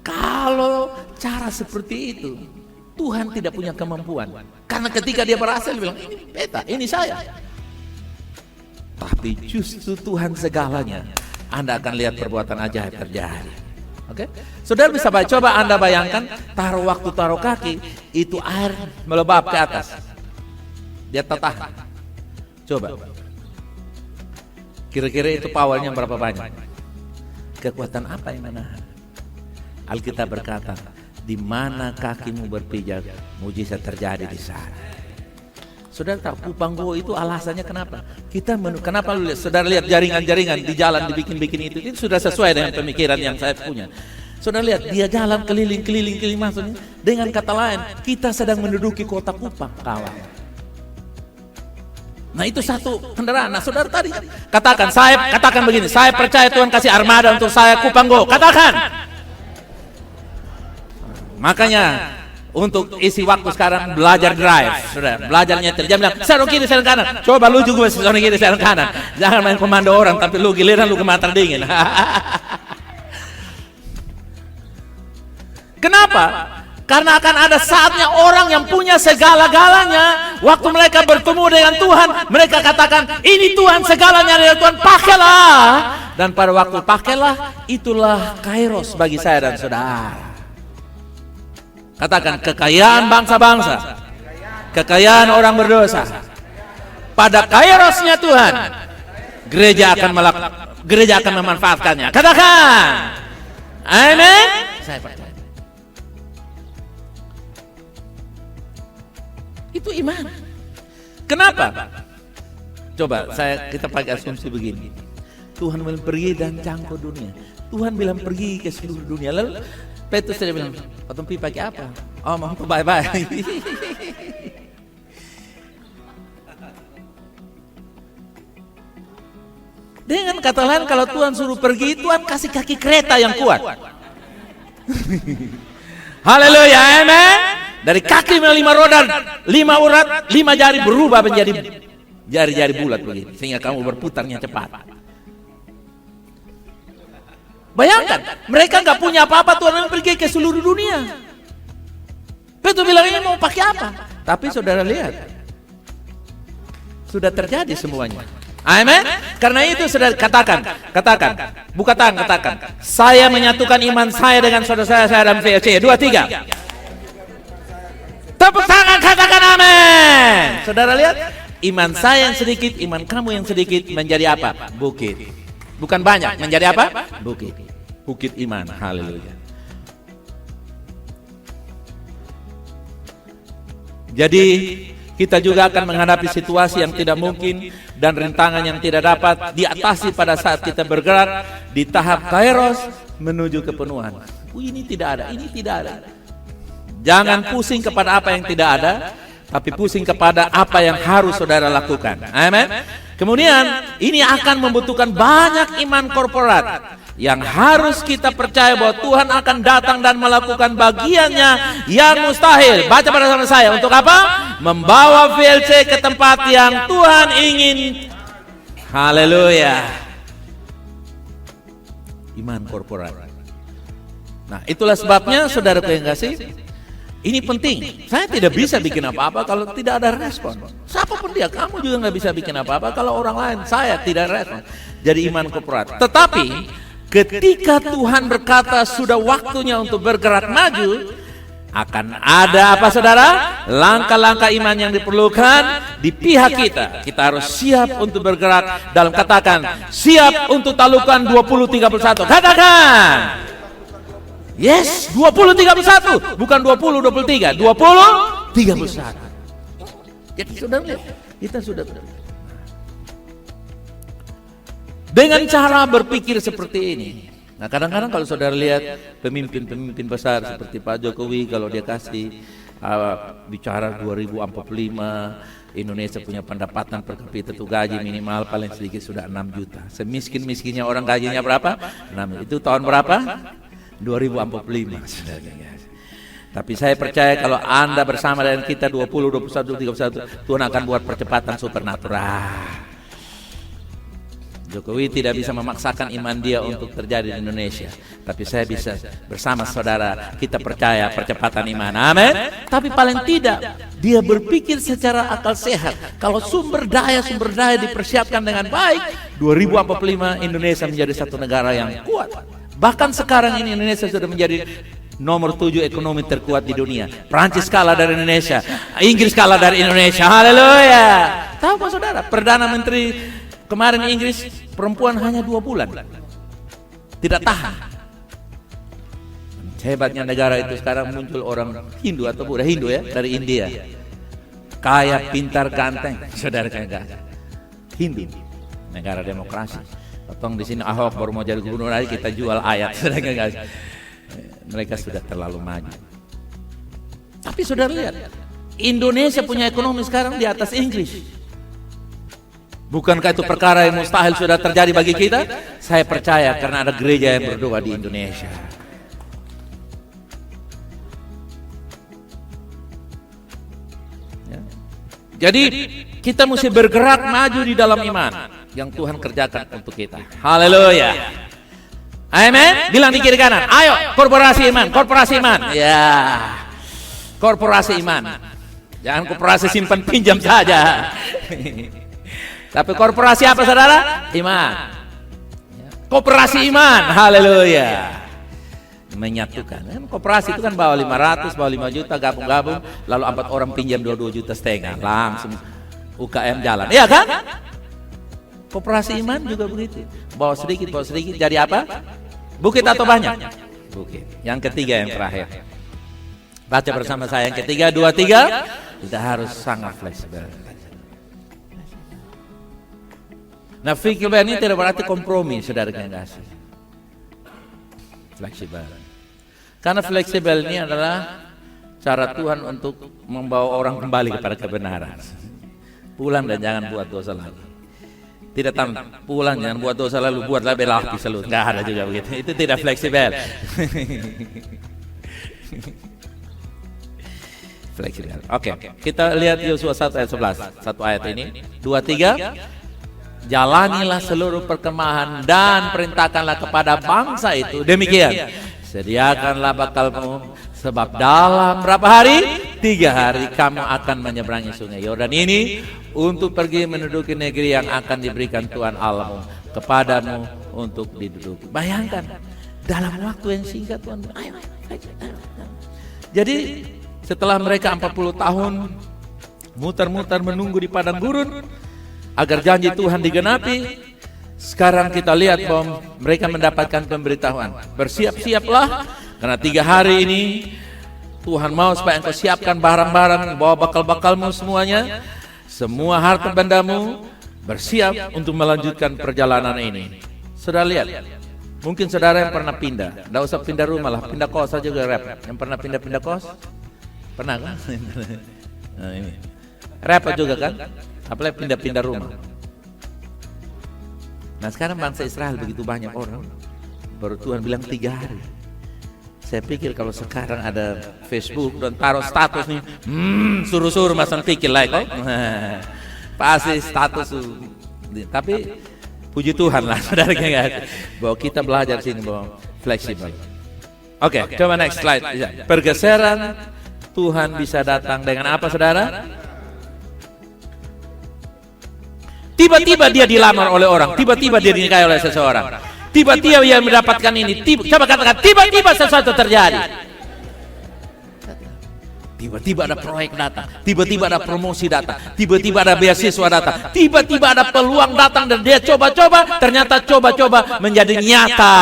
Kalau cara seperti itu, Tuhan tidak punya kemampuan. Karena ketika dia berhasil, dia bilang, ini beta, ini saya. Tapi justru Tuhan segalanya, Anda akan lihat perbuatan ajaib terjadi. Oke, saudara bisa coba Anda bayangkan, taruh kaki, itu air melebab ke atas. Dia tertahan. Coba. Kira-kira itu powernya berapa banyak? Kekuatan apa yang menahan? Alkitab berkata, di mana kakimu berpijak, mujizat terjadi di sana. Saudara tahu Kupang Goa itu alasannya kenapa? Kenapa lu lihat? Saudara lihat jaringan-jaringan di jalan dibikin-bikin itu sudah sesuai dengan pemikiran yang saya punya. Saudara lihat dia jalan keliling maksudnya. Dengan kata lain, kita sedang menduduki kota Kupang, kawan. Nah itu satu kendaraan. Nah saudara tadi katakan begini, saya percaya Tuhan kasih armada untuk saya Kupang Goa. Katakan. Makanya untuk isi waktu sekarang belajar drive, saudara. Belajar nyetir. Jangan bilang, serong kiri, serong kanan. Coba lu juga serong kiri, serong kanan. Jangan main komando orang, tapi lu giliran lu ke mata dingin. Kenapa? Karena akan ada saatnya orang yang punya segala-galanya, waktu mereka bertemu dengan Tuhan, mereka katakan, ini Tuhan segalanya dari Tuhan, pakailah. Dan pada waktu pakailah, itulah kairos bagi saya dan saudara. Katakan, kekayaan bangsa-bangsa, kekayaan orang berdosa. Pada kairosnya Tuhan, gereja akan memanfaatkannya. Katakan, amin. Saya percaya. Itu iman. Kenapa? Coba kita pakai asumsi begini. Tuhan bilang pergi dan jangkau dunia. Tuhan bilang pergi ke seluruh dunia. Lalu Petrus dia bilang, potong pi pakai apa? Oh, mau bye-bye. Dengan kata lain, kalau Tuhan suruh pergi, Tuhan kasih kaki kereta yang kuat. Haleluya, amen. Dari kaki 5 roda, 5 urat, 5 jari berubah menjadi jari-jari bulat begitu, sehingga kamu berputarnya cepat. Bayangkan, mereka nggak punya apa-apa, Tuhan pergi ke seluruh dunia. Petrus bilang ini mau pakai apa? Tapi saudara lihat, sudah terjadi semuanya. Amin. Karena itu saudara katakan, buka tangan katakan, saya menyatukan iman saya dengan saudara saya dalam VLC. 2, 3. Tepuk tangan katakan amin. Saudara lihat, iman saya yang sedikit, iman kamu yang sedikit menjadi apa? Bukit. Bukan banyak, menjadi apa? Bukit. Bukit iman. Haleluya. Jadi kita juga akan menghadapi situasi yang tidak mungkin dan rintangan yang tidak dapat diatasi pada saat kita bergerak di tahap kairos menuju kepenuhan. Ini tidak ada, ini tidak ada. Jangan pusing kepada apa yang tidak ada, tapi pusing kepada apa yang harus saudara lakukan. Amin. Kemudian ini akan membutuhkan banyak iman korporat yang harus kita percaya bahwa Tuhan akan datang dan melakukan bagiannya yang mustahil. Baca bersama saya, untuk apa? Membawa VLC ke tempat yang Tuhan ingin. Haleluya. Iman korporat. Nah, itulah sebabnya saudaraku yang kasih, ini penting. Saya tidak bisa bikin apa-apa kalau tidak ada respon. Siapapun dia, kamu juga nggak bisa bikin apa-apa kalau orang lain, saya tidak respon. Jadi iman korporat. Tetapi ketika Tuhan berkata sudah waktunya untuk bergerak maju, akan ada apa saudara? Langkah-langkah iman yang diperlukan di pihak kita. Kita harus siap untuk bergerak dalam, katakan, siap untuk talukan 2031. Katakan. Yes, 2031, bukan 2023, 2031. Jadi saudara lihat, kita sudah dengan cara berpikir seperti ini. Nah, kadang-kadang kalau saudara lihat pemimpin-pemimpin besar seperti Pak Jokowi, kalau dia kasih bicara 2045 Indonesia punya pendapatan per kapita itu gaji minimal paling sedikit sudah 6 juta. Semiskin-miskinnya orang gajinya berapa? 6. Itu tahun berapa? 2045. Tapi saya percaya kalau Anda bersama dengan kita 20, 21, 31, Tuhan akan buat percepatan supernatural. Jokowi tidak bisa memaksakan iman dia untuk terjadi di Indonesia, tapi saya bisa bersama saudara, kita percaya percepatan iman. Amin. Tapi paling tidak dia berpikir secara akal sehat. Kalau sumber daya dipersiapkan dengan baik, 2045 Indonesia menjadi satu negara yang kuat. Bahkan sekarang ini Indonesia sudah menjadi nomor 7 ekonomi terkuat di dunia. Prancis kalah dari Indonesia, Inggris kalah dari Indonesia. Haleluya. Tahu Pak Saudara, Perdana Menteri kemarin Inggris perempuan hanya 2 bulan. Tidak tahan. Hebatnya negara itu sekarang muncul orang Hindu atau Buddha Hindu ya, dari India. Kaya, pintar, ganteng. Saudara kaya Hindu. Negara demokrasi. Potong di sini Ahok baru mau jadi gubernur aja kita jual ayat. Saudara mereka sudah terlalu maju. Tapi saudara lihat, Indonesia punya ekonomi sekarang di atas Inggris. Bukankah itu perkara yang mustahil sudah terjadi bagi kita? Saya percaya karena ada gereja yang berdoa di Indonesia. Ya. Jadi kita mesti bergerak maju di dalam iman yang Tuhan kerjakan untuk kita. Haleluya. Amin. Bilang di kiri kanan, ayo korporasi iman, korporasi iman. Ya, korporasi iman. Jangan korporasi simpan pinjam saja. Tapi korporasi apa saudara? Iman. Korporasi iman. Haleluya. Menyatukan. Korporasi itu kan bawa 500, bawa 5 juta, gabung-gabung, lalu 4 orang pinjam 22,5 juta, langsung UKM jalan. Iya kan? Korporasi iman juga begitu. Bawa sedikit, jadi apa? Bukit atau banyak? Bukit. Yang ketiga, yang terakhir. Baca bersama saya yang ketiga, 2, 3. Kita harus sangat fleksibel. Nah, fleksibel ini tidak berarti kompromi, saudara yang kasih. Fleksibel. Karena fleksibel ini adalah cara Tuhan untuk membawa orang kembali kepada kebenaran. Pulang dan jangan buat dosa lagi. Tidak pulang jangan buat dosa lalu buat lebih lagi selalu. Enggak ada juga begitu. Itu tidak fleksibel. Fleksibel. Oke, kita lihat Yosua 1 ayat 11. Satu ayat ini. 2, 3. Jalanilah seluruh perkemahan dan perintahkanlah kepada bangsa itu. Demikian. Sediakanlah bakalmu sebab dalam berapa hari? 3 hari kamu akan menyeberangi sungai Yordan ini untuk pergi menduduki negeri yang akan diberikan Tuhan Allahmu kepadamu untuk diduduki. Bayangkan dalam waktu yang singkat Tuhan. Ayo. Jadi setelah mereka 40 tahun muter-muter menunggu di padang gurun agar janji Tuhan digenapi, sekarang kita lihat bahwa mereka mendapatkan pemberitahuan. Bersiap-siaplah karena 3 hari ini Tuhan mau supaya engkau siapkan barang-barang, bawa bakal-bakalmu semuanya, semua harta bendamu, bersiap untuk melanjutkan perjalanan ini. Saudara lihat, mungkin saudara yang pernah pindah, tidak usah pindah rumah lah, pindah kos saja juga repot. Yang pernah pindah-pindah kos? Pernah kan? Nah, ini repot juga kan? Apalagi pindah-pindah rumah. Nah sekarang bangsa Israel begitu banyak orang, baru Tuhan bilang 3 hari. Saya pikir kalau sekarang ada Facebook dan taruh status nih, suruh-suruh masang pikir like, pasti status. Tapi puji Tuhan lah, saudara bahwa kita belajar sini bahwa fleksibel. Oke, coba next slide. Pergeseran Tuhan bisa datang dengan apa, saudara? Tiba-tiba dia dilamar oleh orang, tiba-tiba dia dinikahi oleh seseorang. Tiba-tiba dia mendapatkan ini. Coba katakan, tiba-tiba sesuatu terjadi. Tiba-tiba ada proyek datang, tiba-tiba ada promosi datang, tiba-tiba ada beasiswa datang, tiba-tiba ada peluang datang dan dia coba-coba, ternyata coba-coba menjadi nyata.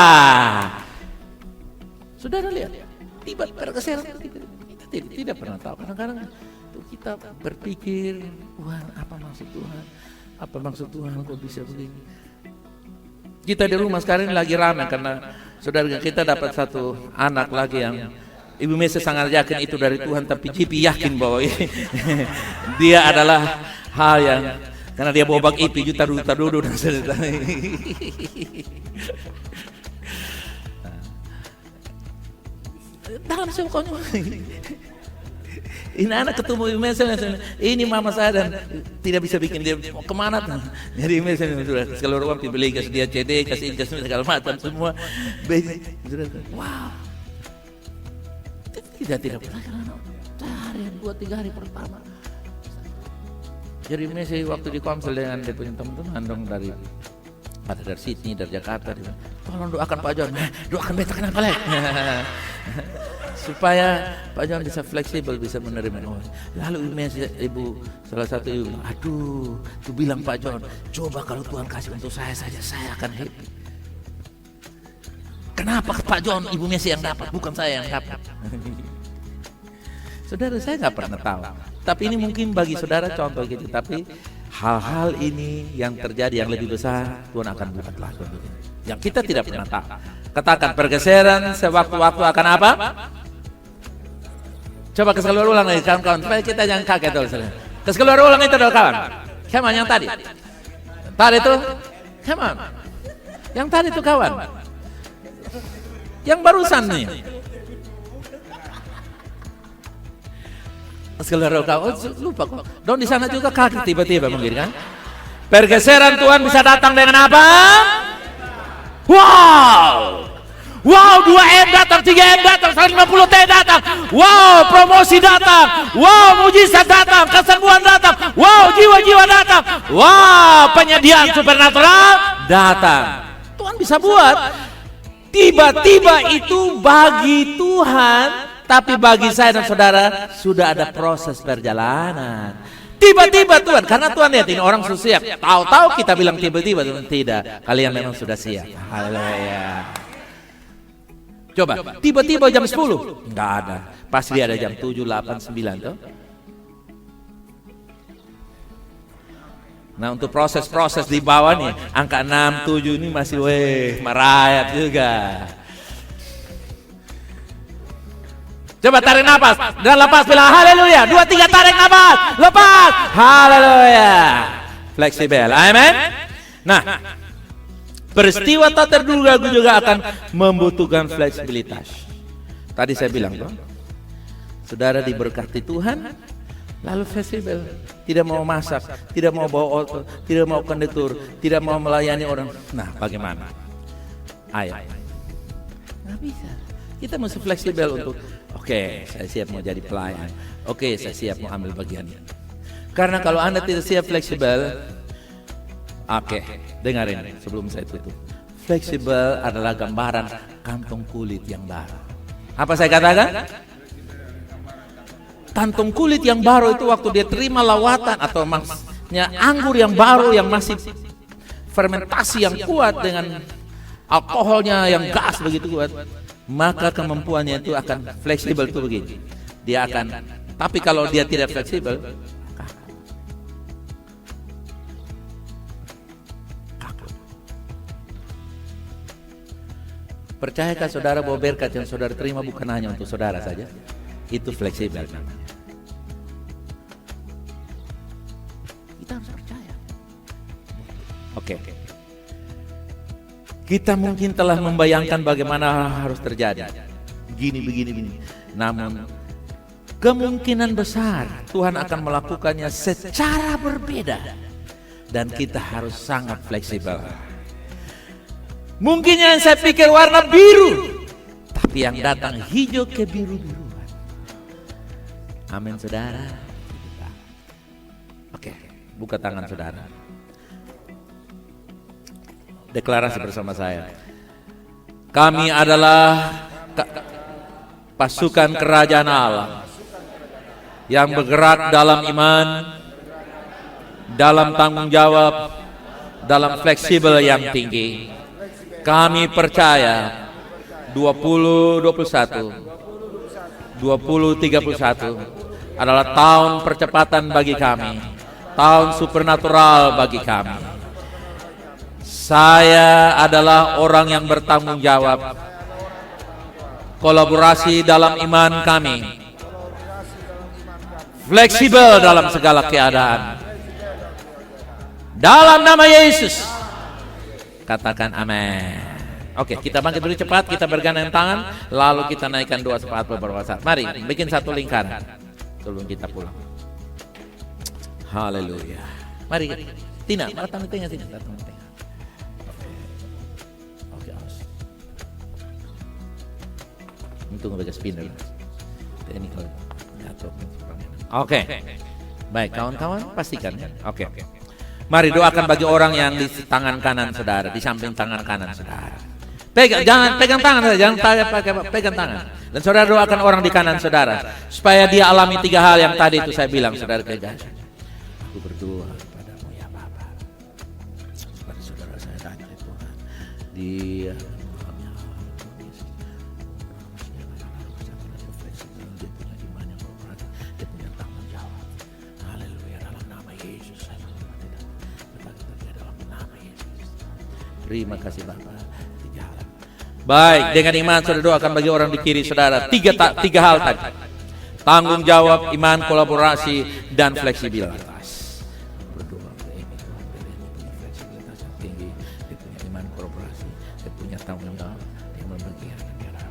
Saudara lihat, tiba bergeser, kita tidak pernah tahu. Kadang-kadang kita berpikir, Tuhan apa maksud Tuhan? Apa maksud Tuhan kok bisa begini? Kita di rumah sekarang lagi ramai karena saudara kita dapat satu anak lagi yang Ibu Mesa sangat yakin itu dari Tuhan, tapi Jipi yakin bahwa dia adalah hal yang karena dia bawa bak IP juta dulu dan dalam semuanya ini anak ketemu Ibu Mesa, ini mama saya dan tidak bisa bikin dia mau kemana tuh. Jadi Ibu Mesa sudah keluar uang dibeli kasih dia CD, kasih segala macam semua. Wow. Tidak pernah sehari 2-3 hari pertama. Jadi Messi waktu di konsel dengan dia punya teman-teman dong dari Sydney, dari Jakarta, dia bilang, tolong doakan Pak John, doakan beta kenapa lek, supaya Pak John bisa fleksibel, bisa menerima. Lalu ibu salah satu ibu bilang, aduh, tu bilang Pak John, coba kalau Tuhan kasih untuk saya saja, saya akan happy. Kenapa Pak John, Ibu Messi yang dapat, bukan saya yang dapat? Saudara, saya nggak pernah tahu. Tapi ini mungkin bagi saudara contoh gitu. Tapi hal-hal ini yang terjadi yang lebih besar, Tuhan akan buat lagi. Yang kita tidak pernah tahu. Katakan pergeseran sewaktu-waktu akan apa? Coba keseluruh ulang lagi kawan-kawan, supaya kita jangan kaget dulu. Keseluruh ulang itu dong kawan. Come on, yang tadi. Tadi itu, come on. Yang tadi itu kawan. Yang barusan nih. Sekeluruh kau lupa kok. Don di sana juga kaget tiba-tiba mungkin kan. Pergeseran Tuhan bisa datang dengan apa? Wow. Wow, 2M datang, 3M datang, 150T datang. Wow, promosi datang. Wow, mujizat datang, kesembuhan datang. Wow, jiwa-jiwa datang. Wow, penyediaan supernatural datang. Tuhan bisa buat. Tiba-tiba itu bagi Tuhan, tapi bagi saya dan saudara sudah ada proses perjalanan. Tiba-tiba Tuhan, karena Tuhan lihat ini orang sudah siap. Tahu-tahu kita bilang tiba-tiba, Tuhan tidak. Kalian memang sudah siap. Haleluya. Coba, tiba-tiba jam 10, enggak ada. Pasti ada jam 7, 8, 9 tuh. Nah untuk proses-proses di bawah nih, angka 6, 7 ini masih merayap juga. Coba tarik nafas, dan lepas bilang haleluya. 2, 3 tarik nafas, lepas, haleluya. Fleksibel, amin. Nah, peristiwa tak terduga juga akan membutuhkan fleksibilitas. Tadi saya bilang tuh, saudara diberkati Tuhan, lalu fleksibel. Tidak mau masak, tidak mau bawa auto, tidak mau kondektur, tidak mau melayani orang. Nah, bagaimana? Ayo. Nggak bisa. Kita mesti fleksibel untuk, oke, saya siap mau jadi pelayan. Oke, saya siap mau ambil bagian. Karena kalau Anda tidak siap fleksibel, oke, dengarin sebelum saya tutup. Fleksibel adalah gambaran kantong kulit yang baru. Apa saya katakan? Kantong kulit yang baru itu waktu dia terima lawatan atau maksudnya anggur yang baru yang masih fermentasi yang kuat dengan alkoholnya yang gas begitu kuat, maka kemampuannya itu akan fleksibel itu begini. Dia akan, tapi kalau dia tidak fleksibel, kaku. Percayakah saudara bahwa berkat yang saudara terima bukan hanya untuk saudara saja? Itu fleksibel namanya. Kita harus percaya. Oke. Kita mungkin telah membayangkan bagaimana harus terjadi. Begini. Namun kemungkinan besar Tuhan akan melakukannya secara berbeda. Dan kita harus sangat fleksibel. Mungkin yang saya pikir warna biru, tapi yang datang hijau kebiru-biruan. Amin saudara. Oke, buka tangan saudara. Deklarasi bersama saya. Kami adalah pasukan kerajaan Allah. yang bergerak dalam iman, dalam tanggung jawab, dalam fleksibel yang tinggi. Kami percaya 2021 adalah tahun percepatan bagi kami, tahun supernatural bagi kami. Saya adalah orang yang bertanggung jawab, kolaborasi dalam iman kami, fleksibel dalam segala keadaan. Dalam nama Yesus, katakan amin. Oke, kita bangkit dulu cepat, kita bergandeng tangan, lalu kita naikkan doa sepatu beberapa saat. Mari, bikin satu lingkaran sebelum kita pulang. Haleluya. Mari, Tina, datang di tengah sini, datang di tengah. Oke, awas. Tunggu bagai spinner. Ini kalau jatuh. Oke, baik kawan-kawan, pastikan ya. Oke. Mari doakan bagi orang yang di tangan kanan saudara, di samping tangan kanan saudara. Jangan pegang tangan saja, jangan pegang tangan. Dan saudara doakan orang di kanan saudara, supaya dia alami 3 hal yang tadi itu saya bilang, saudara pegang. Aku berdoa kepadamu ya Bapa, kepada saudara saya tanya Tuhan, dia terima kasih Bapak. Baik, dengan iman saudara doakan bagi orang di kiri saudara. Tiga hal tadi. Tanggung jawab, iman, kolaborasi, dan fleksibilitas. Berdoa ke ini, Tuhan, dia punya fleksibilitas yang tinggi, dia punya iman, kolaborasi, dia punya tanggung jawab, dia membagi negara.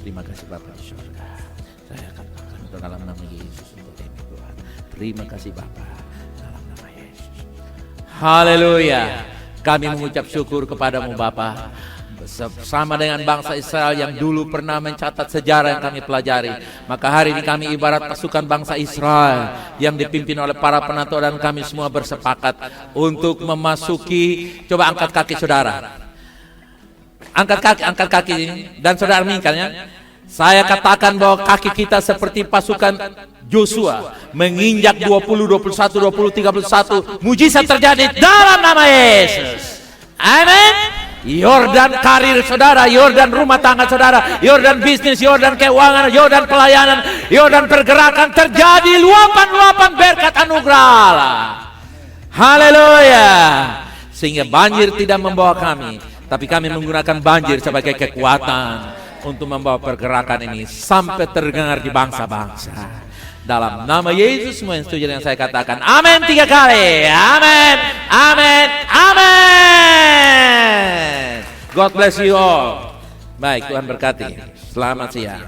Terima kasih Bapak di surga. Saya akan makan dalam nama Yesus untuk ini Tuhan. Terima kasih Bapak dalam nama Yesus. Haleluya. Kami mengucap syukur kepadamu Bapa. Sama dengan bangsa Israel yang dulu pernah mencatat sejarah yang kami pelajari, maka hari ini kami ibarat pasukan bangsa Israel yang dipimpin oleh para penatua, dan kami semua bersepakat untuk memasuki. Coba angkat kaki saudara, angkat kaki ini, dan saudara mingkalnya. Saya katakan bahwa kaki kita seperti pasukan Joshua menginjak 20, 21, 20, 31. Mujizat terjadi dalam nama Yesus. Amin. Yordan karir saudara, Yordan rumah tangga saudara, Yordan bisnis, Yordan keuangan, Yordan pelayanan, Yordan pergerakan, terjadi luapan-luapan berkat anugerah Allah. Haleluya. Sehingga banjir tidak membawa kami, tapi kami menggunakan banjir sebagai kekuatan untuk membawa pergerakan ini sampai terdengar di bangsa-bangsa. Dalam nama Yesus, semua yang setuju dengan saya katakan amin 3 kali. Amin, amin, amin. God bless you all. Baik, Tuhan berkati. Selamat siang.